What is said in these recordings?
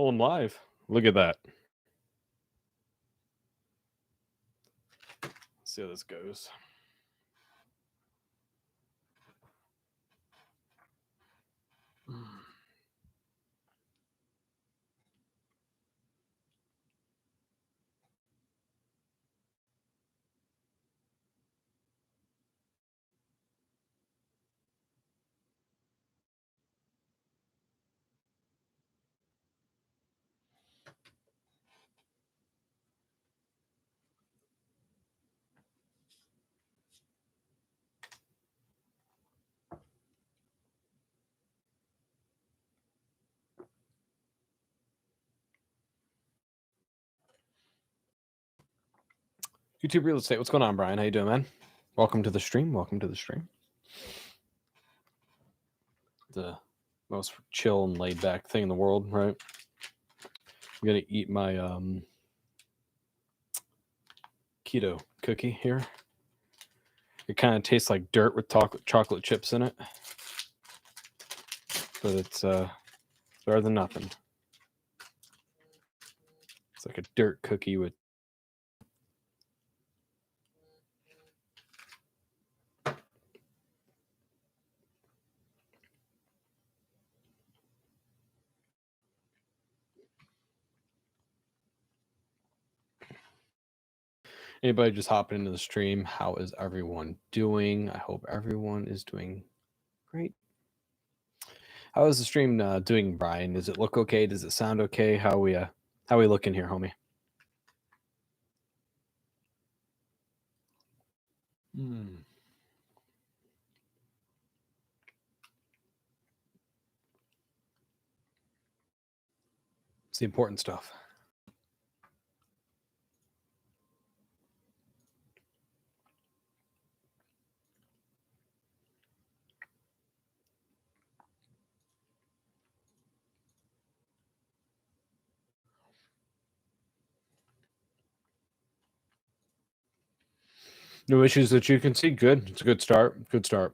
Oh, I'm live. Look at that. Let's see how this goes. YouTube real estate. What's going on, Brian? How you doing, man? Welcome to the stream. Welcome to the stream. The most chill and laid back thing in the world, right? I'm gonna eat my keto cookie here. It kind of tastes like dirt with chocolate chips in it, but it's better than nothing. It's like a dirt cookie with anybody just hopping into the stream. How is everyone doing? I hope everyone is doing great. How is the stream doing, Brian? Does it look okay? Does it sound okay? How we looking here, homie? It's the important stuff. No issues that you can see. Good. It's a good start. Good start.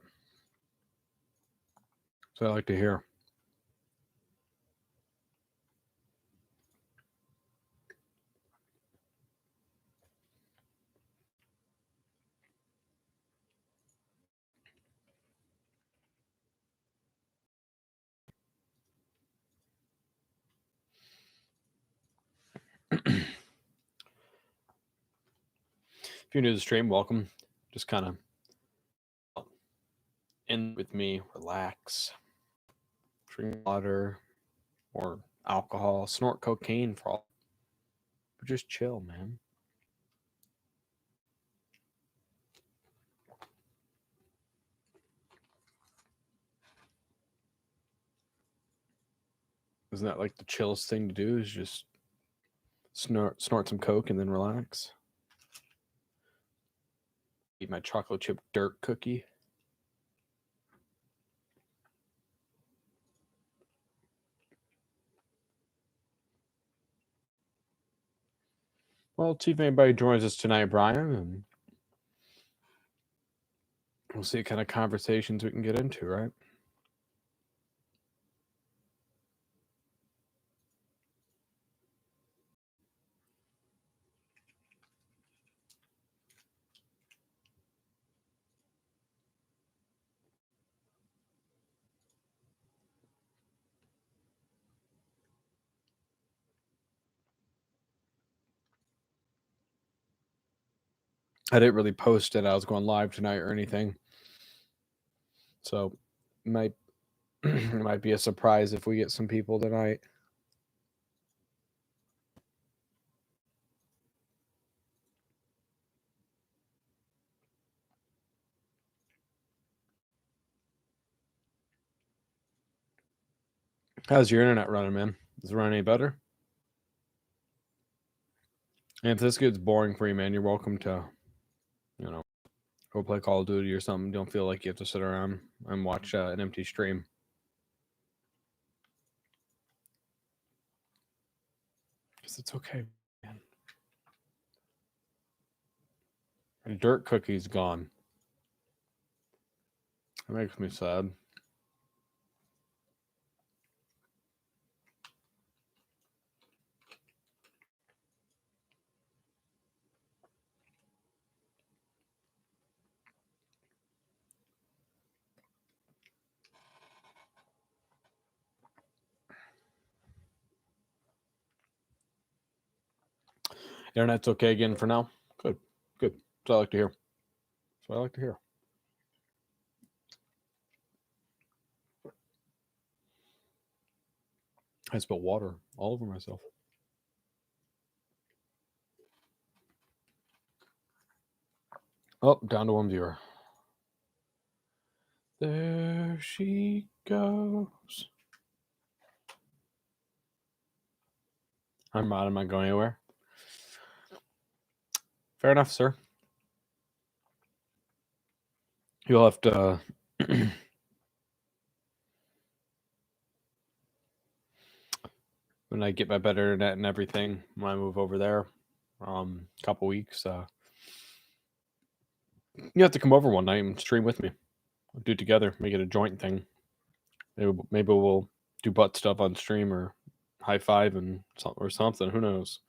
So I like to hear. If you're new to the stream, welcome. Just kind of in with me, relax, drink water or alcohol, snort cocaine for all, but just chill, man. Isn't that like the chillest thing to do? Is just snort some coke and then relax. Eat my chocolate chip dirt cookie. Well, see if anybody joins us tonight, Brian, and we'll see what kind of conversations we can get into, right? I didn't really post that I was going live tonight or anything, so might it might be a surprise if we get some people tonight. How's your internet running, man? Is it running any better? And if this gets boring for you, man, you're welcome to, go play Call of Duty or something. Don't feel like you have to sit around and watch an empty stream. Because it's okay, man. The dirt cookie's gone. That makes me sad. Internet's okay again for now? Good. That's what I like to hear. That's what I like to hear. I spilled water all over myself. Oh, down to one viewer. There she goes. I'm not going anywhere. Fair enough, sir. You'll have to when I get my better internet and everything, when I move over there, couple weeks, you have to come over one night and stream with me. We'll do it together, make it a joint thing. Maybe we'll do butt stuff on stream or high five or something. Who knows?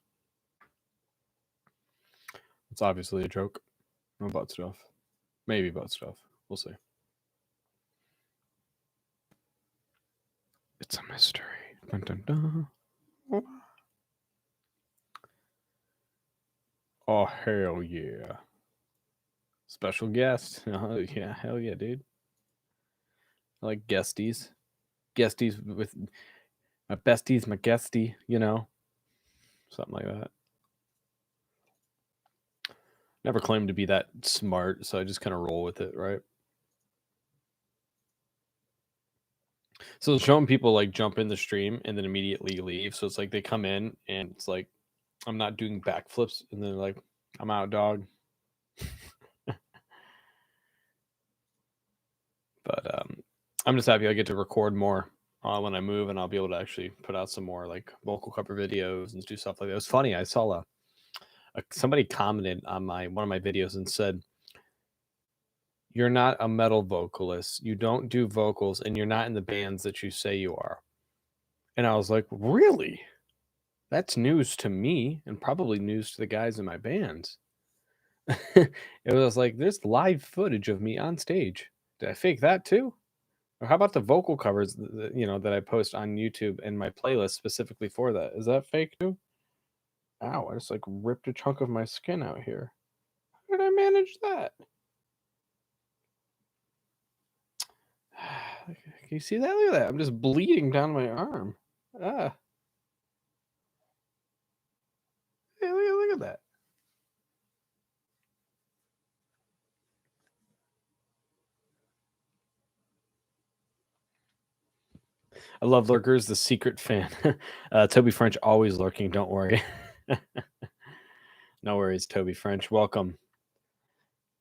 It's obviously a joke. No butt stuff. Maybe butt stuff. We'll see. It's a mystery. Dun, dun, dun. Oh, hell yeah. Special guest. Oh, yeah, hell yeah, dude. I like guesties. Guesties with my besties, my guestie, you know, something like that. Never claimed to be that smart, so I just kind of roll with it, right? So showing people like jump in the stream and then immediately leave. So it's like they come in and it's like I'm not doing backflips, and then like I'm out, dog. But I'm just happy I get to record more when I move, and I'll be able to actually put out some more like vocal cover videos and do stuff like that. It was funny. I saw somebody commented on one of my videos and said, "You're not a metal vocalist. You don't do vocals, and you're not in the bands that you say you are." And I was like, "Really? That's news to me, and probably news to the guys in my bands." It was like, "There's live footage of me on stage. Did I fake that too?" Or how about the vocal covers, that I post on YouTube and my playlist specifically for that? Is that fake too? Ow, I just like ripped a chunk of my skin out here. How did I manage that? Can you see that? Look at that. I'm just bleeding down my arm. Ah. Hey, look at that. I love lurkers, the secret fan. Toby French always lurking, don't worry. No worries, Toby French. Welcome.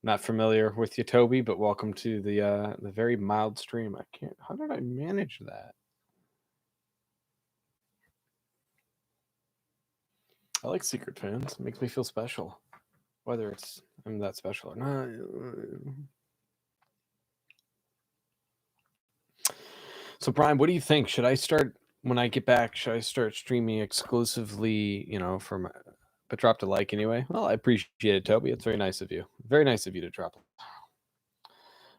Not familiar with you, Toby, but welcome to the very mild stream. How did I manage that? I like secret fans. It makes me feel special. Whether I'm that special or not. So Brian, what do you think? Should I start when I get back? Should I start streaming exclusively? But dropped a like anyway. Well, I appreciate it, Toby. It's very nice of you. Very nice of you to drop.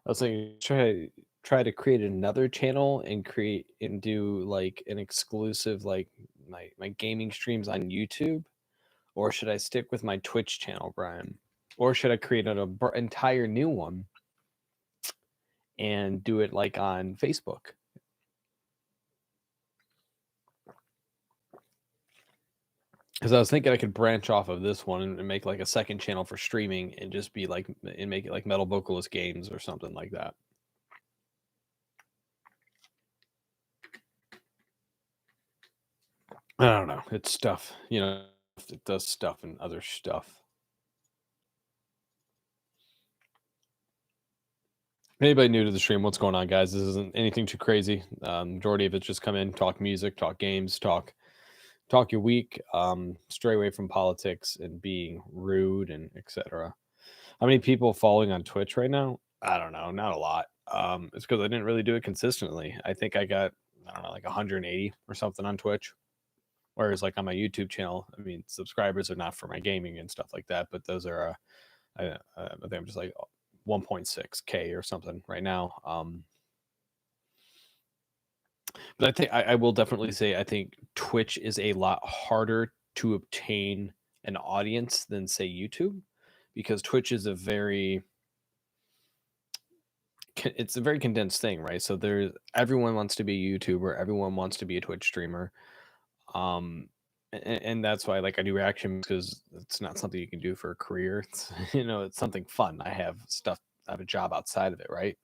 I was thinking try to create another channel and do like an exclusive like my gaming streams on YouTube, or should I stick with my Twitch channel, Brian? Or should I create an entire new one and do it like on Facebook? Because I was thinking I could branch off of this one and make like a second channel for streaming and just be like, and make it like Metal Vocalist Games or something like that. I don't know. It's stuff, it does stuff and other stuff. Anybody new to the stream, what's going on, guys? This isn't anything too crazy. Majority of it's just come in, talk music, talk games, talk your week, stray away from politics and being rude and etc. How many people following on Twitch right now? I don't know, not a lot. It's because I didn't really do it consistently. I think I got, I don't know, like 180 or something on Twitch. Whereas like on my YouTube channel, I mean, subscribers are not for my gaming and stuff like that, but those are, I think I'm just like 1.6K or something right now. But I think I will definitely say I think Twitch is a lot harder to obtain an audience than say YouTube, because Twitch is it's a very condensed thing, right? So everyone wants to be a YouTuber, everyone wants to be a Twitch streamer. And that's why like I do reactions, because it's not something you can do for a career. It's it's something fun. I have a job outside of it, right?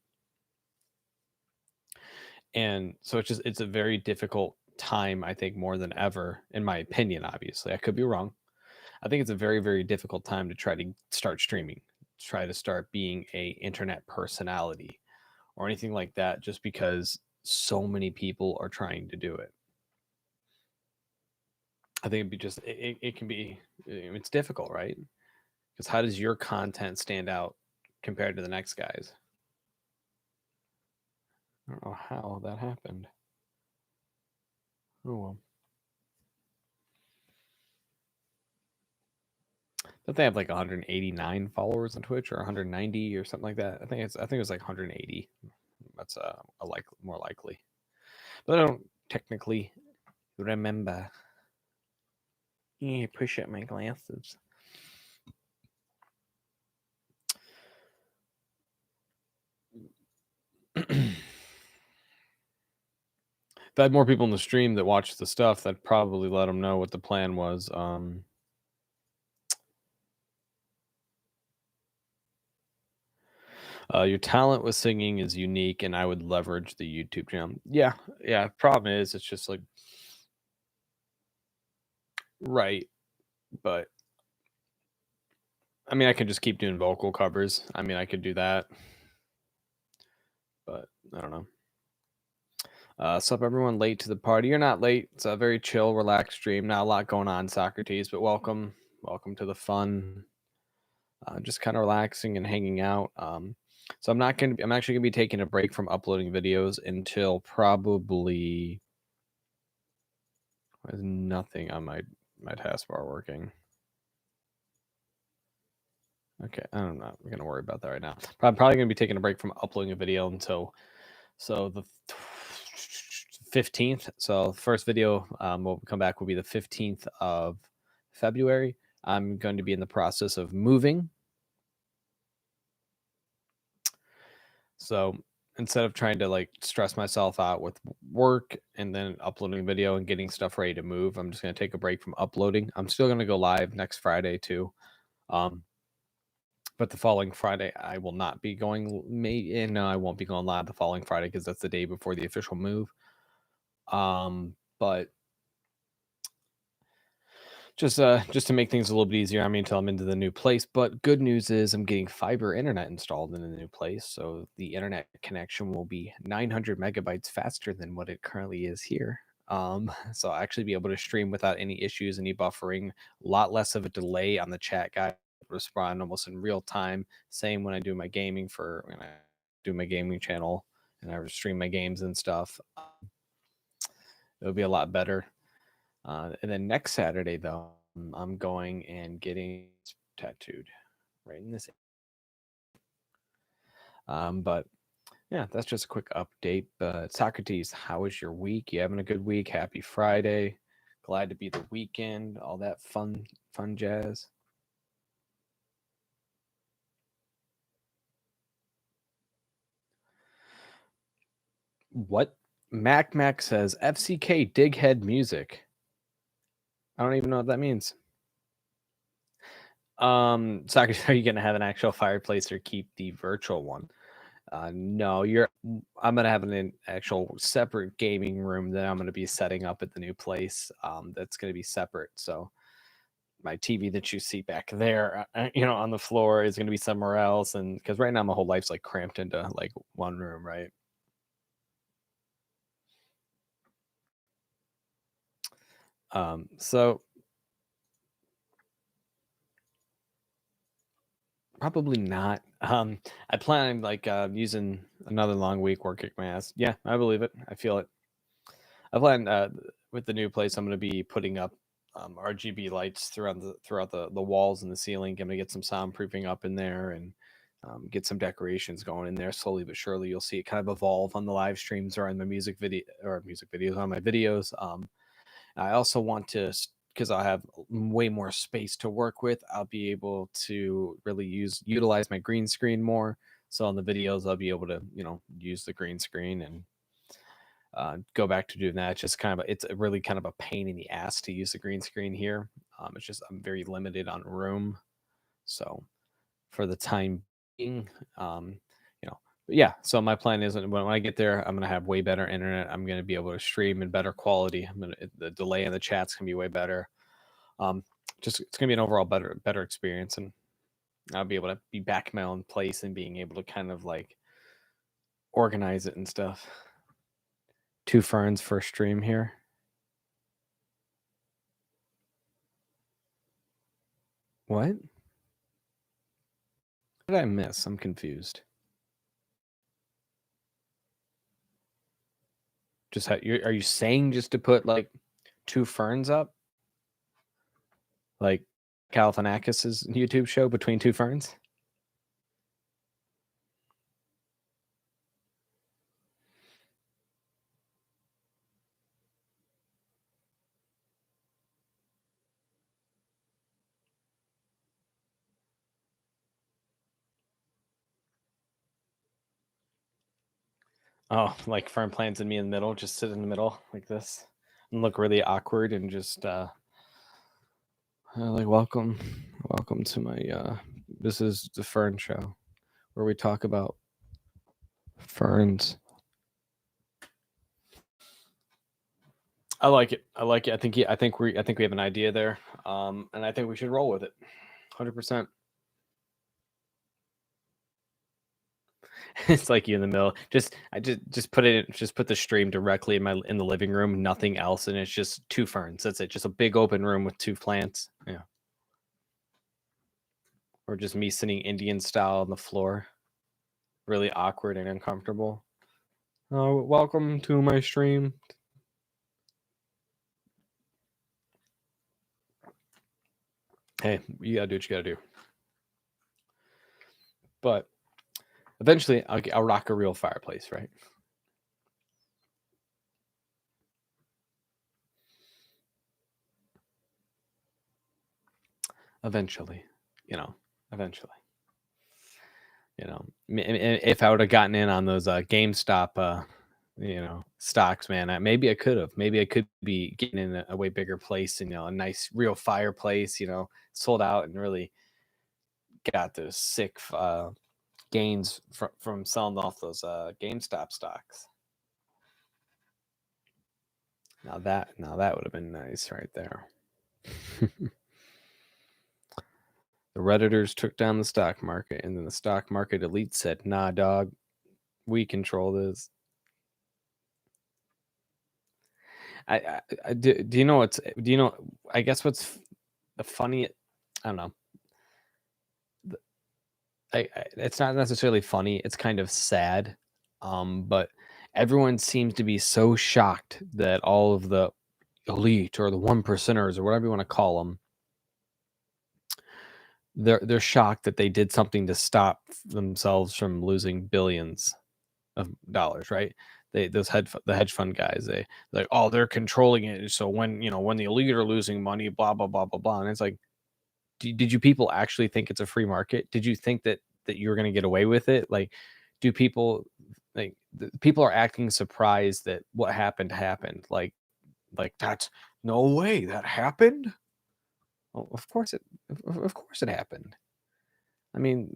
And so it's a very difficult time, I think, more than ever, in my opinion. Obviously, I could be wrong. I think it's a very, very difficult time to try to start streaming, try to start being a internet personality or anything like that, just because so many people are trying to do it. I think it can be, it's difficult, right? Because how does your content stand out compared to the next guy's? I don't know how that happened. Oh well. Don't they have like 189 followers on Twitch, or 190 or something like that? I think it was like 180. That's more likely. But I don't technically remember. Yeah, push up my glasses. If I had more people in the stream that watched the stuff, that'd probably let them know what the plan was. Your talent with singing is unique, and I would leverage the YouTube channel. Yeah. Problem is, it's just like, right. But I mean, I could just keep doing vocal covers. I mean, I could do that, but I don't know. Sup, everyone late to the party. You're not late. It's a very chill, relaxed stream. Not a lot going on, Socrates, but welcome to the fun. Just kind of relaxing and hanging out. So I'm actually gonna be taking a break from uploading videos until probably. There's nothing on my taskbar working. Okay, I'm not gonna worry about that right now. But I'm probably gonna be taking a break from uploading a video until the 15th. So the first video will come back will be the 15th of February. I'm going to be in the process of moving. So instead of trying to like stress myself out with work and then uploading video and getting stuff ready to move, I'm just going to take a break from uploading. I'm still going to go live next Friday too. But the following Friday, I will not be going. No, I won't be going live the following Friday because that's the day before the official move. But just to make things a little bit easier, I mean, until I'm into the new place. But good news is I'm getting fiber internet installed in the new place, so the internet connection will be 900 megabytes faster than what it currently is here. So I'll actually be able to stream without any issues, any buffering, a lot less of a delay on the chat guy. Respond almost in real time. Same when I do my gaming when I do my gaming channel and I stream my games and stuff. It'll be a lot better. And then next Saturday, though, I'm going and getting tattooed right in this. But yeah, that's just a quick update. But Socrates, how was your week? You having a good week? Happy Friday. Glad to be the weekend. All that fun jazz. What? Mac says FCK Dighead Music. I don't even know what that means. Socrates, are you gonna have an actual fireplace or keep the virtual one? No, I'm gonna have an actual separate gaming room that I'm gonna be setting up at the new place. That's gonna be separate. So my TV that you see back there, on the floor, is gonna be somewhere else. And because right now my whole life's like cramped into like one room, right? So probably not. I plan on like using another long week or kick my ass. Yeah, I believe it. I feel it. I plan with the new place. I'm going to be putting up RGB lights throughout the walls and the ceiling. I'm going to get some soundproofing up in there and get some decorations going in there slowly but surely. You'll see it kind of evolve on the live streams or on my music videos on my videos. I also want to because I'll have way more space to work with. I'll be able to really utilize my green screen more. So on the videos, I'll be able to, use the green screen and go back to doing that. It's just it's a really kind of a pain in the ass to use the green screen here. It's just I'm very limited on room. So for the time being, but yeah. So my plan is when I get there, I'm gonna have way better internet. I'm gonna be able to stream in better quality. The delay in the chats can be way better. Just it's gonna be an overall better experience, and I'll be able to be back in my own place and being able to kind of like organize it and stuff. 2 ferns for stream here. What? What did I miss? I'm confused. Just are you saying just to put like 2 ferns up? Like Galifianakis's YouTube show Between Two Ferns? Oh, like fern plants and me in the middle, just sit in the middle like this and look really awkward and just like welcome to my this is the Fern Show where we talk about ferns. I like it. I think I think we have an idea there. And I think we should roll with it. 100%. It's like you in the middle. I just put the stream directly in the living room, nothing else, and it's just 2 ferns. That's it. Just a big open room with 2 plants. Yeah. Or just me sitting Indian style on the floor. Really awkward and uncomfortable. Oh, welcome to my stream. Hey, you gotta do what you gotta do. But eventually, I'll rock a real fireplace, right? Eventually, eventually. If I would have gotten in on those GameStop, stocks, man, maybe I could have. Maybe I could be getting in a way bigger place, a nice real fireplace, sold out and really got those sick gains from selling off those GameStop stocks. Now that would have been nice right there. The Redditors took down the stock market, and then the stock market elite said, "Nah, dog, we control this." Do you know what's? Do you know? I guess what's the funny? I don't know. It's not necessarily funny. It's kind of sad, but everyone seems to be so shocked that all of the elite or the 1%ers or whatever you want to call them, they're shocked that they did something to stop themselves from losing billions of dollars, right? The hedge fund guys, they're like, oh, they're controlling it. So when the elite are losing money, blah blah blah blah blah, and it's like, did you people actually think it's a free market? Did you think that you were going to get away with it? Like, do people people are acting surprised that what happened happened? Like that's no way that happened. Well, of course it happened. I mean,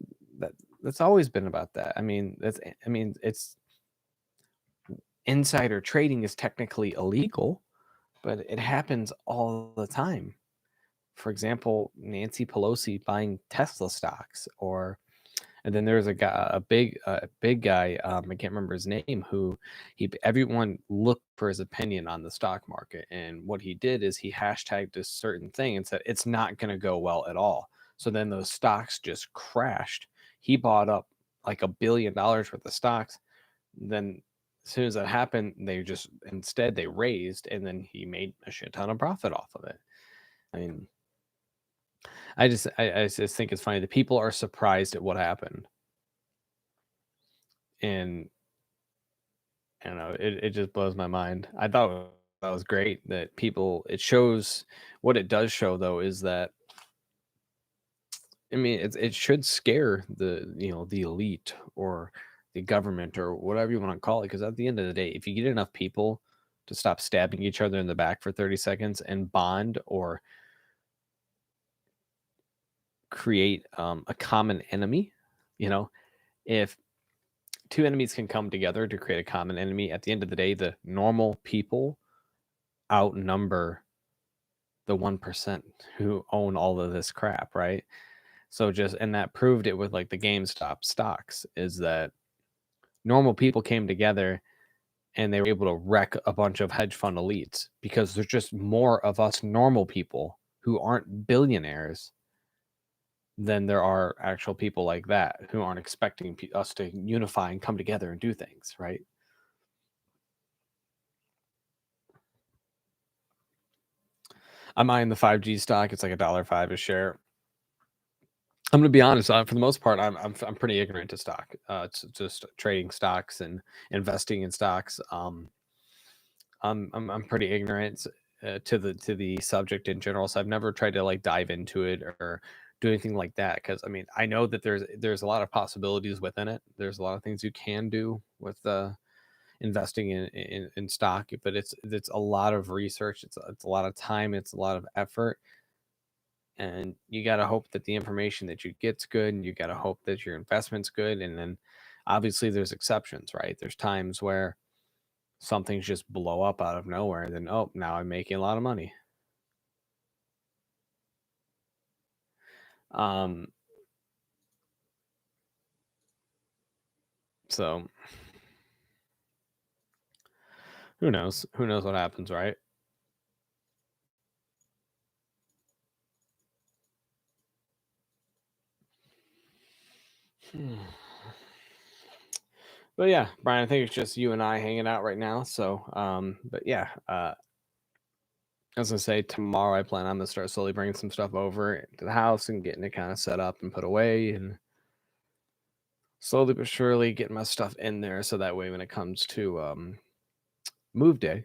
that's always been about that. I mean, it's insider trading is technically illegal, but it happens all the time. For example, Nancy Pelosi buying Tesla stocks, and then there's a big guy, I can't remember his name, who everyone looked for his opinion on the stock market, and what he did is he hashtagged a certain thing and said it's not going to go well at all. So then those stocks just crashed. He bought up like $1 billion worth of stocks. Then as soon as that happened, instead they raised, and then he made a shit ton of profit off of it. I mean, I just think it's funny that people are surprised at what happened, and I don't know, it just blows my mind. I thought that was great. That people, it shows what it does show though is that, I mean, it should scare the the elite or the government or whatever you want to call it. Because at the end of the day, if you get enough people to stop stabbing each other in the back for 30 seconds and bond or create a common enemy, if two enemies can come together to create a common enemy, at the end of the day, the normal people outnumber the 1% who own all of this crap, right? So and that proved it with like the GameStop stocks, is that normal people came together and they were able to wreck a bunch of hedge fund elites because there's just more of us normal people who aren't billionaires than there are actual people like that who aren't expecting us to unify and come together and do things, right? I'm eyeing the 5G stock. It's like $1.05 a share. I'm going to be honest. For the most part, I'm pretty ignorant to stock. It's just trading stocks and investing in stocks. I'm pretty ignorant to the subject in general, so I've never tried to like dive into it or do anything like that. Because I mean, I know that there's a lot of possibilities within it. There's a lot of things you can do with investing in stock, but it's a lot of research. It's a lot of time. It's a lot of effort. And you got to hope that the information that you get's good, and you got to hope that your investment's good. And then obviously there's exceptions, right? There's times where some things just blow up out of nowhere, and then now I'm making a lot of money. So who knows what happens, right? But yeah, Brian, I think it's just you and I hanging out right now. So but yeah, I was gonna say tomorrow I plan on to start slowly bringing some stuff over to the house and getting it kind of set up and put away, and slowly but surely getting my stuff in there so that way when it comes to move day,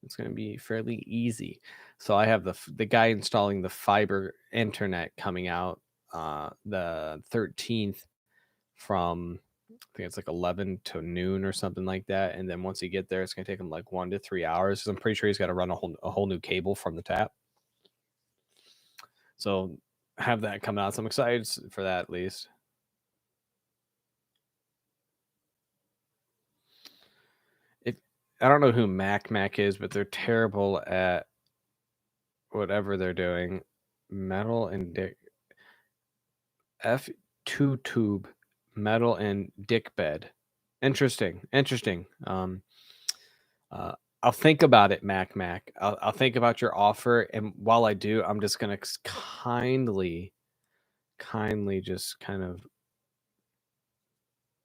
it's going to be fairly easy. So I have the guy installing the fiber internet coming out the 13th from, I think it's like 11 to noon or something like that. And then once you get there, it's going to take him like 1 to 3 hours, because I'm pretty sure he's got to run a whole new cable from the tap. So have that come out. So I'm excited for that at least. I don't know who Mac is, but they're terrible at whatever they're doing. Metal and Dick F2 tube, metal and dick bed. Interesting. I'll think about it, Mac. I'll think about your offer, and while I do, I'm just gonna kindly just kind of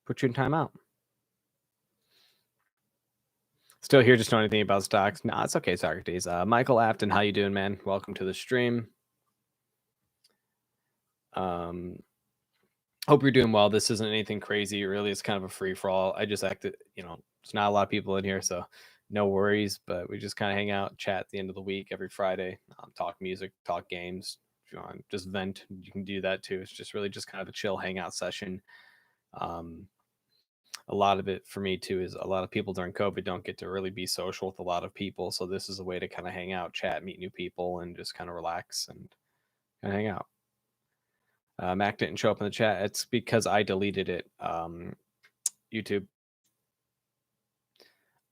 put you in timeout. Still here, just know anything about stocks? Nah, it's okay, Socrates. Michael Afton, how you doing, man? Welcome to the stream. Hope you're doing well. This isn't anything crazy, really. It's kind of a free for all. I just acted, there's not a lot of people in here, so no worries. But we just kind of hang out, chat at the end of the week every Friday, talk music, talk games. If you want just vent, you can do that too. It's just really just kind of a chill hangout session. A lot of it for me too is a lot of people during COVID don't get to really be social with a lot of people. So this is a way to kind of hang out, chat, meet new people, and just kind of relax and kind of hang out. Mac didn't show up in the chat. It's because I deleted it. YouTube.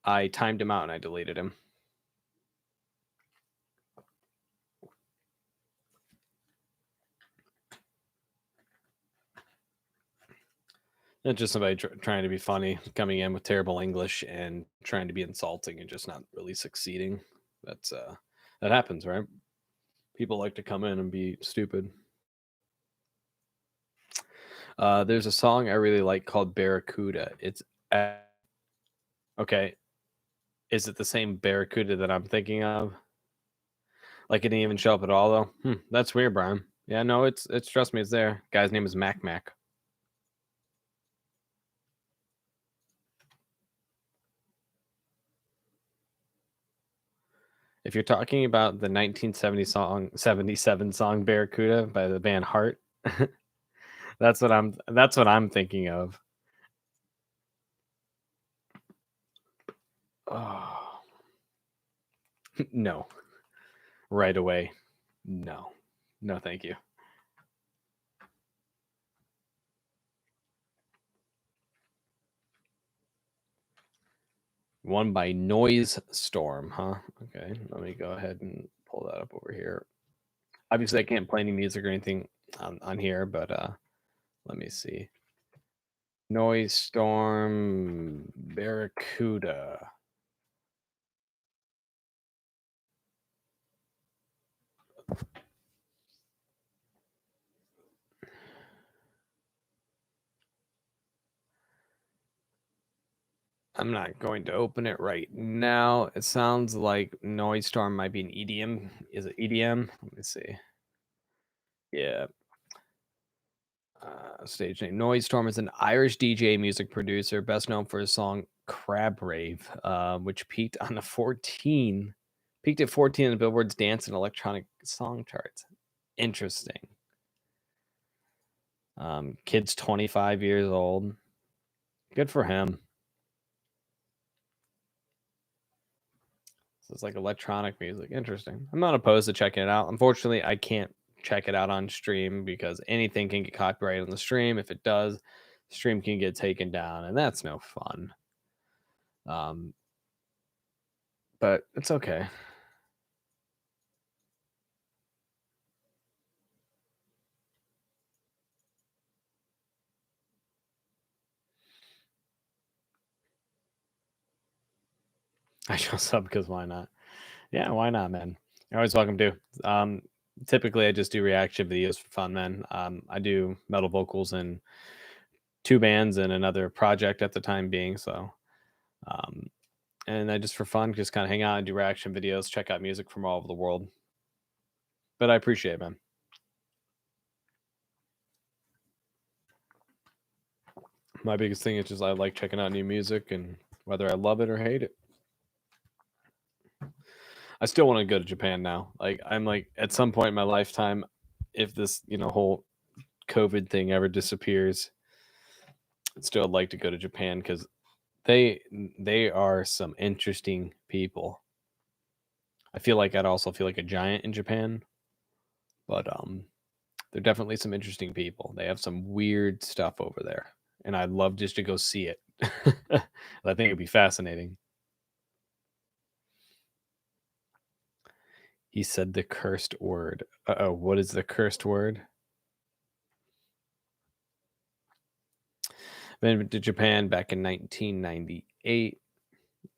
I timed him out and I deleted him. It's just somebody trying to be funny, coming in with terrible English and trying to be insulting and just not really succeeding. That happens, right? People like to come in and be stupid. There's a song I really like called Barracuda. It's okay. Is it the same Barracuda that I'm thinking of? Like it didn't even show up at all though. That's weird, Brian. Yeah, no, it's trust me, it's there. Guy's name is Mac. If you're talking about the 1977 song Barracuda by the band Heart, that's what I'm thinking of. Oh, no. Right away. No. No, thank you. One by Noise Storm, huh? Okay, let me go ahead and pull that up over here. Obviously, I can't play any music or anything on here, but let me see. Noise Storm Barracuda. I'm not going to open it right now. It sounds like Noise Storm might be an EDM. Is it EDM? Let me see. Yeah. Stage name Noise Storm is an Irish DJ music producer, best known for his song "Crab Rave," which peaked at 14 in the Billboard's dance and electronic song charts. Interesting. Kid's 25 years old. Good for him. So it's like electronic music. Interesting. I'm not opposed to checking it out. Unfortunately, I can't check it out on stream because anything can get copyrighted on the stream. If it does, the stream can get taken down, and that's no fun. But it's okay. I show sub because why not? Yeah, why not, man? You're always welcome to. Typically, I just do reaction videos for fun, man. I do metal vocals in 2 bands and another project at the time being. So, and I just for fun, just kind of hang out and do reaction videos, check out music from all over the world. But I appreciate it, man. My biggest thing is just I like checking out new music, and whether I love it or hate it. I still want to go to Japan now. Like I'm like at some point in my lifetime, if this whole COVID thing ever disappears, I'd still like to go to Japan because they are some interesting people. I feel like I'd also feel like a giant in Japan, but they're definitely some interesting people. They have some weird stuff over there, and I'd love just to go see it. I think it'd be fascinating. He said the cursed word. Uh-oh, what is the cursed word? Been to Japan back in 1998.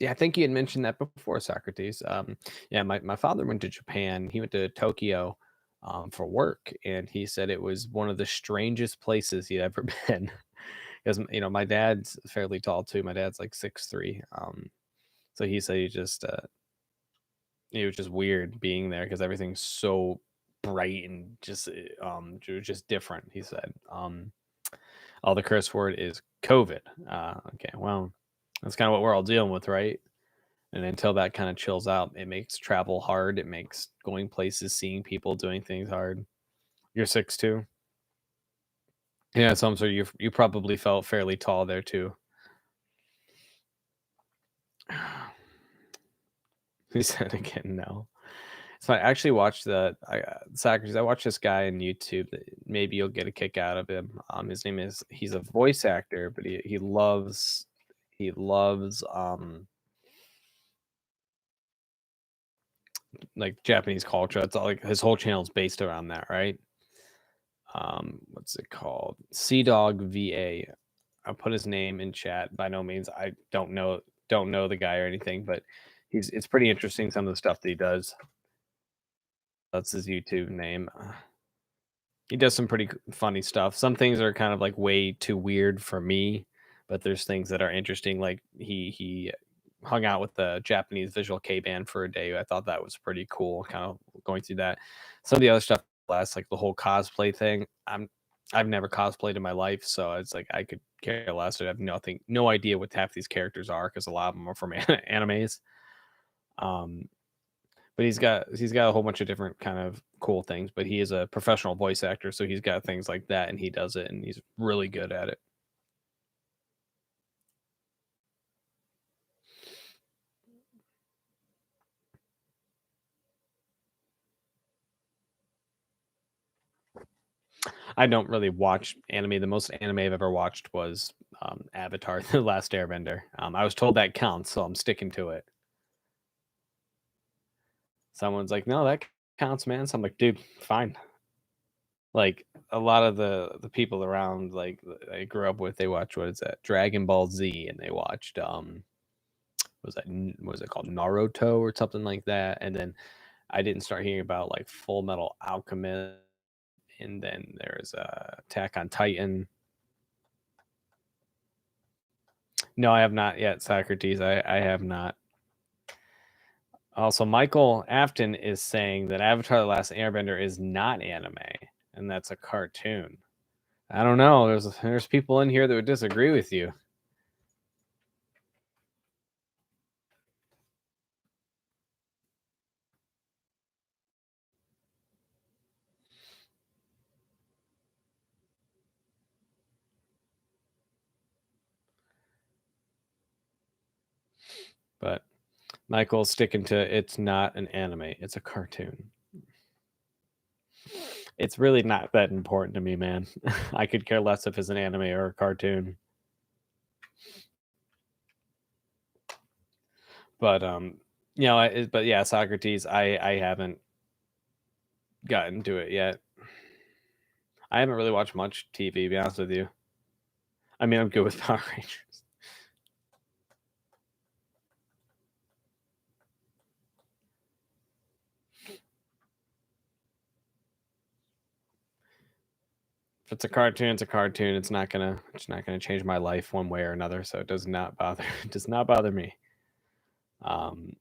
Yeah, I think you had mentioned that before, Socrates. Yeah, my father went to Japan. He went to Tokyo for work, and he said it was one of the strangest places he'd ever been. Because my dad's fairly tall too. My dad's like 6'3". So he said it was just weird being there because everything's so bright and just just different. He said. All the curse word is COVID. Okay, well, that's kind of what we're all dealing with, right? And until that kind of chills out, it makes travel hard. It makes going places, seeing people, doing things hard. You're 6'2". Yeah, so I'm sure you probably felt fairly tall there too. He said again, no. So I actually watched Socrates. I watched this guy on YouTube that maybe you'll get a kick out of him. His name is he's a voice actor, but he loves like Japanese culture. It's all like his whole channel is based around that, right? What's it called? Sea Dog VA. I'll put his name in chat. By no means, I don't know the guy or anything, but it's pretty interesting some of the stuff that he does. That's his YouTube name. He does some pretty funny stuff. Some things are kind of like way too weird for me, but there's things that are interesting. Like he hung out with the Japanese visual K band for a day. I thought that was pretty cool. Kind of going through that. Some of the other stuff, last like the whole cosplay thing. I've never cosplayed in my life, so it's like I could care less. I have no idea what half these characters are because a lot of them are from animes. But but he's got a whole bunch of different kind of cool things. But he is a professional voice actor, so he's got things like that, and he does it, and he's really good at it. I don't really watch anime. The most anime I've ever watched was Avatar: The Last Airbender. I was told that counts, so I'm sticking to it. Someone's like, "No, that counts, man." So I'm like, "Dude, fine." Like a lot of the people around, like I grew up with, they watch what is that? Dragon Ball Z, and they watched what was it called, Naruto or something like that. And then I didn't start hearing about like Full Metal Alchemist, and then there's Attack on Titan. No, I have not yet, Socrates. I have not. Also, Michael Afton is saying that Avatar: The Last Airbender is not anime, and that's a cartoon. I don't know. There's people in here that would disagree with you. But Michael's sticking to it's not an anime, it's a cartoon. It's really not that important to me, man. I could care less if it's an anime or a cartoon. But but yeah, Socrates, I haven't gotten to it yet. I haven't really watched much TV, to be honest with you. I mean, I'm good with Power Rangers. If it's a cartoon, it's a cartoon. It's not gonna change my life one way or another. So it does not bother it does not bother me. Um,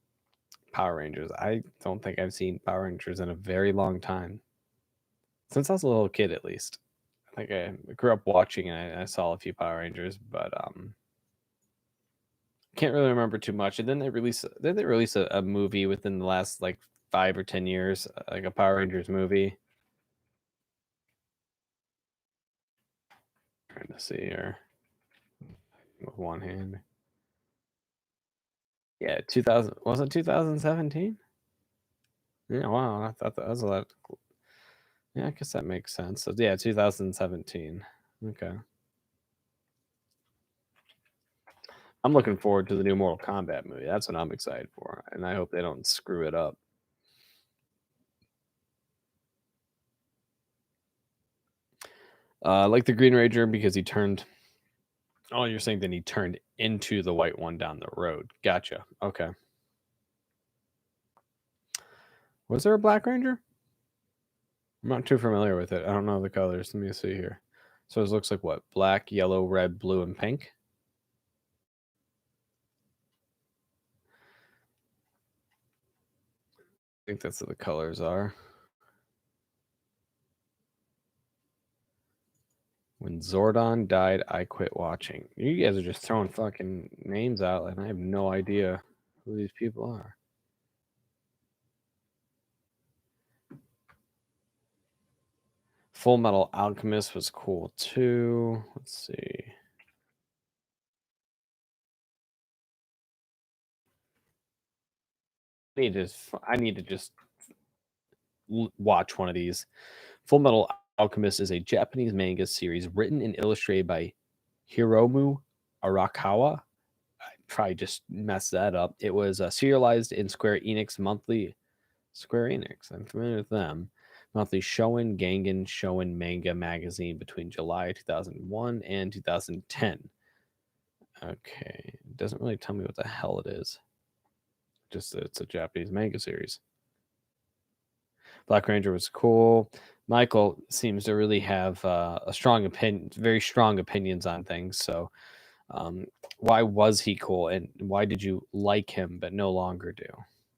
Power Rangers. I don't think I've seen Power Rangers in a very long time. Since I was a little kid, at least. I think I grew up watching and I saw a few Power Rangers, but can't really remember too much. And then they release a movie within the last like 5 or 10 years, like a Power Rangers movie. Trying to see here with one hand. Yeah, 2000, was it 2017? Yeah, wow, I thought that was a lot. Yeah, I guess that makes sense. So yeah, 2017. Okay. I'm looking forward to the new Mortal Kombat movie. That's what I'm excited for, and I hope they don't screw it up. Like the Green Ranger because he turned. Oh, you're saying then he turned into the white one down the road. Gotcha. Okay. Was there a Black Ranger? I'm not too familiar with it. I don't know the colors. Let me see here. So it looks like what? Black, yellow, red, blue, and pink. I think that's what the colors are. When Zordon died, I quit watching. You guys are just throwing fucking names out, and I have no idea who these people are. Full Metal Alchemist was cool too. Let's see. I need to just watch one of these. Full Metal Alchemist is a Japanese manga series written and illustrated by Hiromu Arakawa. I probably just messed that up. It was serialized in Square Enix monthly. Square Enix, I'm familiar with them. Monthly Shonen Gangan Shonen manga magazine between July 2001 and 2010. Okay, it doesn't really tell me what the hell it is. Just that it's a Japanese manga series. Black Ranger was cool. Michael seems to really have a strong opinion, very strong opinions on things. So, why was he cool, and why did you like him but no longer do?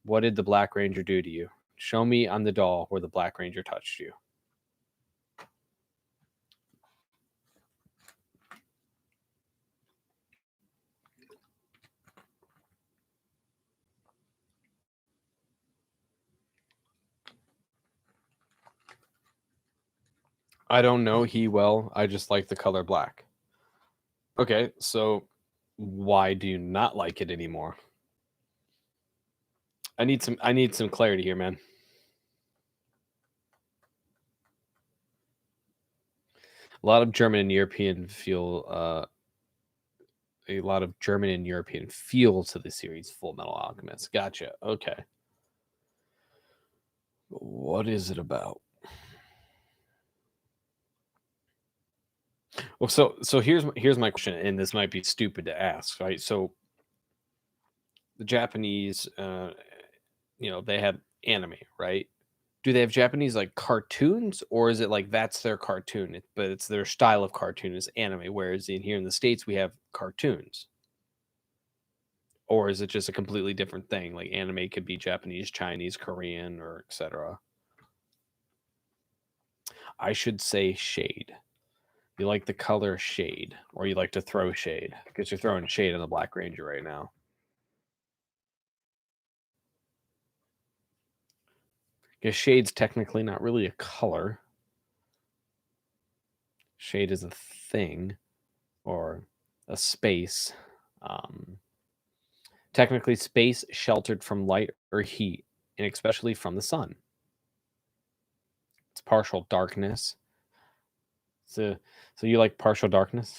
What did the Black Ranger do to you? Show me on the doll where the Black Ranger touched you. I don't know he well. I just like the color black. Okay, so why do you not like it anymore? I need some clarity here, man. A lot of German and European feel a lot of German and European feel to the series Full Metal Alchemist. Gotcha. Okay. What is it about? Well, so here's my question, and this might be stupid to ask, right? So the Japanese, they have anime, right? Do they have Japanese like cartoons, or is it like that's their cartoon, but it's their style of cartoon is anime? Whereas in here in the States we have cartoons, or is it just a completely different thing? Like anime could be Japanese, Chinese, Korean, or etc. I should say shade. You like the color shade, or you like to throw shade because you're throwing shade on the Black Ranger right now. Because shade's technically not really a color. Shade is a thing or a space. Technically, space sheltered from light or heat, and especially from the sun. It's partial darkness. So you like partial darkness?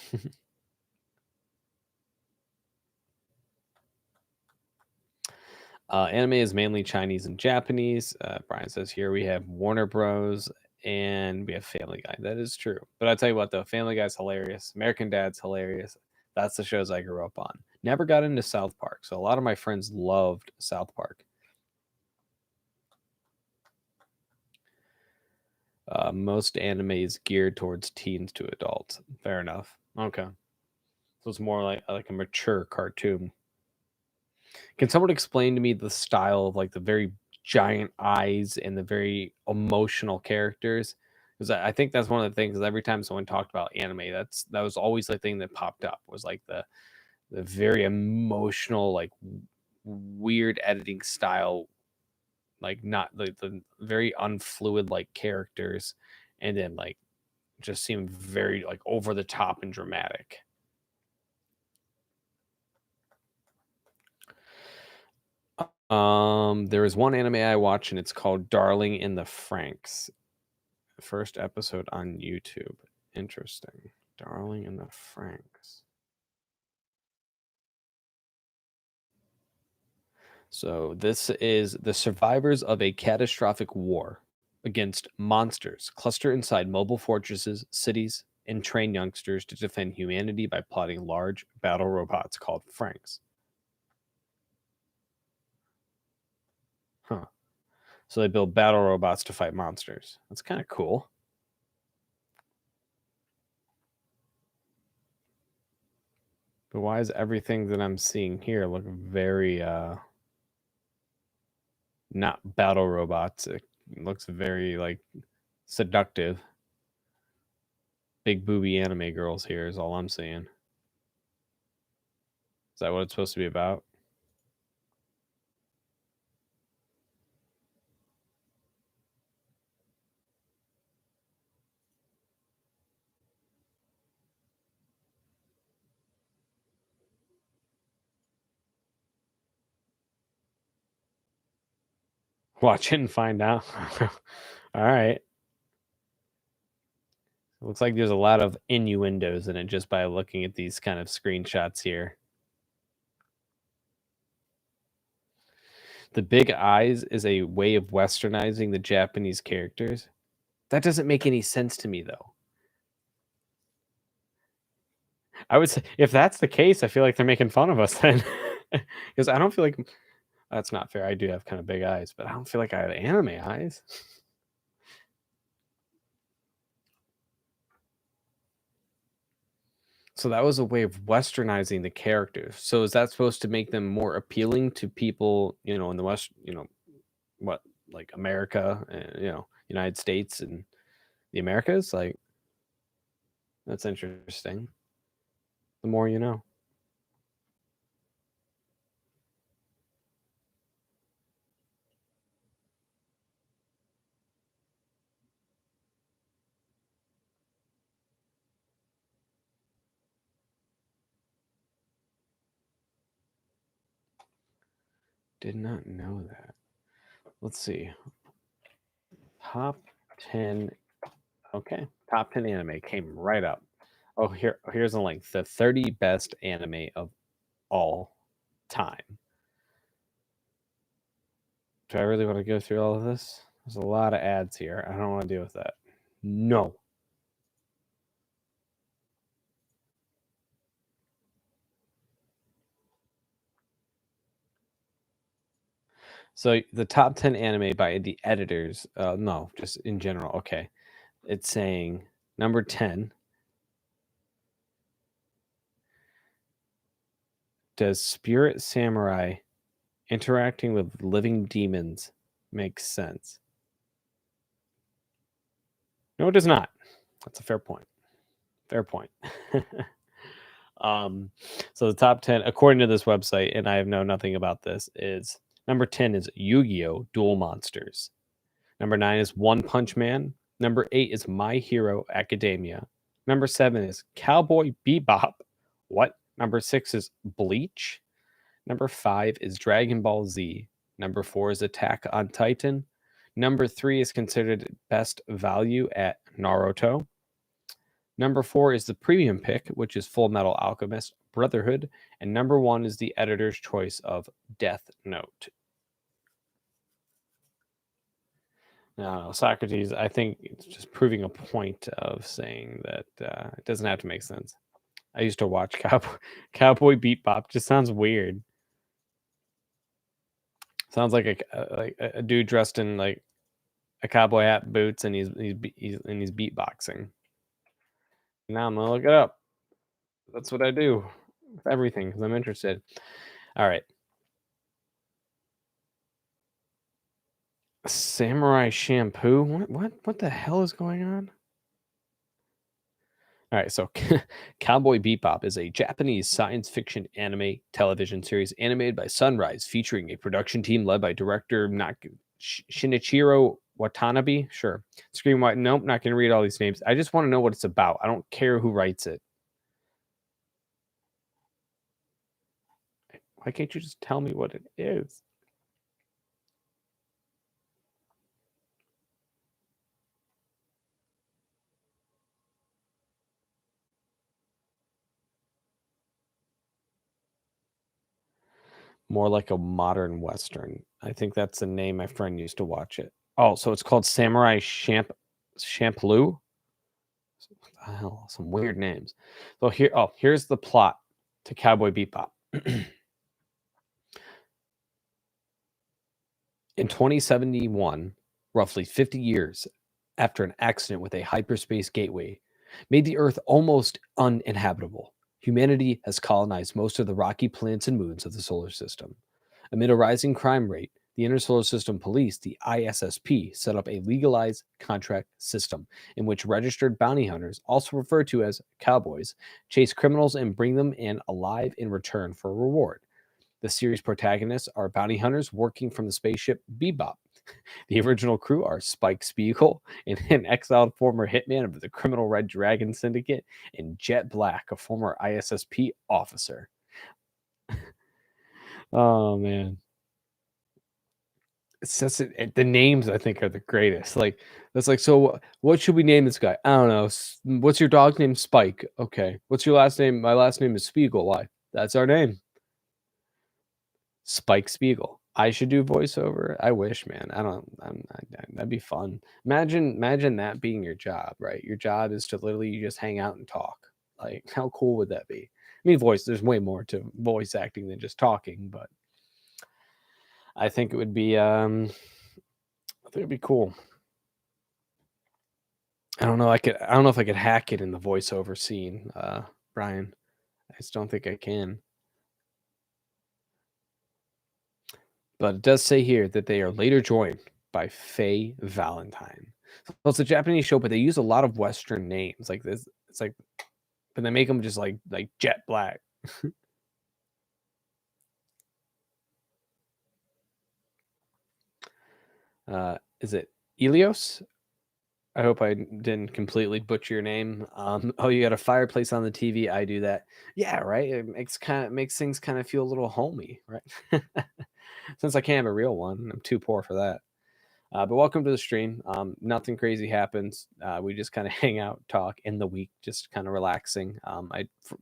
Anime is mainly Chinese and Japanese. Brian says here we have Warner Bros. And we have Family Guy. That is true. But I tell you what, though, Family Guy's hilarious. American Dad's hilarious. That's the shows I grew up on. Never got into South Park. So a lot of my friends loved South Park. Most anime is geared towards teens to adults. Fair enough. Okay. So it's more like a mature cartoon. Can someone explain to me the style of like the very giant eyes and the very emotional characters? Because I think that's one of the things. Every time someone talked about anime, that was always the thing that popped up was like the very emotional, like weird editing style, like not the very unfluid like characters, and then like just seem very like over the top and dramatic. There is one anime I watch and it's called Darling in the Franxx. First episode on YouTube. Interesting. Darling in the Franxx. So this is the survivors of a catastrophic war against monsters cluster inside mobile fortresses, cities, and train youngsters to defend humanity by plotting large battle robots called Franks. Huh. So they build battle robots to fight monsters. That's kind of cool. But why is everything that I'm seeing here look very not battle robots? It looks very like seductive. Big booby anime girls here is all I'm seeing. Is that what it's supposed to be about? Watch it and find out. All right. Looks like there's a lot of innuendos in it just by looking at these kind of screenshots here. The big eyes is a way of westernizing the Japanese characters. That doesn't make any sense to me, though. I would say if that's the case, I feel like they're making fun of us then, because I don't feel like that's not fair. I do have kind of big eyes, but I don't feel like I have anime eyes. So that was a way of westernizing the characters. So is that supposed to make them more appealing to people, in the West, what, like America, United States and the Americas? Like, that's interesting. The more you know. Did not know that. Let's see. Top 10. Okay. Top 10 anime came right up. Oh, here's a link. The 30 best anime of all time. Do I really want to go through all of this? There's a lot of ads here. I don't want to deal with that. No. So the top 10 anime by the editors, no, just in general. Okay. It's saying number 10. Does Spirit Samurai interacting with living demons make sense? No, it does not. That's a fair point. Fair point. So the top 10, according to this website, and I have known nothing about this, is number 10 is Yu-Gi-Oh! Duel Monsters. Number 9 is One Punch Man. Number 8 is My Hero Academia. Number 7 is Cowboy Bebop. What? Number 6 is Bleach. Number 5 is Dragon Ball Z. Number 4 is Attack on Titan. Number 3 is considered best value at Naruto. Number 4 is the premium pick, which is Full Metal Alchemist Brotherhood. And number 1 is the editor's choice of Death Note. No, Socrates, I think it's just proving a point of saying that it doesn't have to make sense. I used to watch Cowboy Bebop. Just sounds weird. Sounds like a dude dressed in like a cowboy hat, boots, and he's beatboxing. Now I'm gonna look it up. That's what I do with everything because I'm interested. All right. Samurai Shampoo. What the hell is going on? All right, so Cowboy Bebop is a Japanese science fiction anime television series animated by Sunrise, featuring a production team led by director Shinichiro Watanabe. Sure. Screenwriter. Nope, not going to read all these names. I just want to know what it's about. I don't care who writes it. Why can't you just tell me what it is? More like a modern Western. I think that's the name my friend used to watch it. Oh, so it's called Samurai Champloo? What the hell? Some weird names. So here's the plot to Cowboy Bebop. In 2071, roughly 50 years after an accident with a hyperspace gateway made the Earth almost uninhabitable, humanity has colonized most of the rocky planets and moons of the solar system. Amid a rising crime rate, the Intersolar System Police, the ISSP, set up a legalized contract system in which registered bounty hunters, also referred to as cowboys, chase criminals and bring them in alive in return for a reward. The series protagonists are bounty hunters working from the spaceship Bebop. The original crew are Spike Spiegel, an exiled former hitman of the criminal Red Dragon Syndicate, and Jet Black, a former ISSP officer. Oh, man. It's just the names I think are the greatest. Like that's like, so what should we name this guy? I don't know. What's your dog name? Spike. Okay. What's your last name? My last name is Spiegel. Why? That's our name. Spike Spiegel. I should do voiceover. I wish, man. That'd be fun. Imagine that being your job, right? Your job is to literally just hang out and talk. Like, how cool would that be? I mean, there's way more to voice acting than just talking, but I think it would be I think it'd be cool. I don't know if I could hack it in the voiceover scene, Brian. I just don't think I can. But it does say here that they are later joined by Faye Valentine. So it's a Japanese show, but they use a lot of Western names like this. It's like, but they make them just like Jet Black. Is it Elios? I hope I didn't completely butcher your name. Oh, you got a fireplace on the TV. I do that. Yeah, right. It makes things kind of feel a little homey, right? since I can't have a real one, I'm too poor for that. But welcome to the stream. Nothing crazy happens. We just kind of hang out, talk in the week, just kind of relaxing.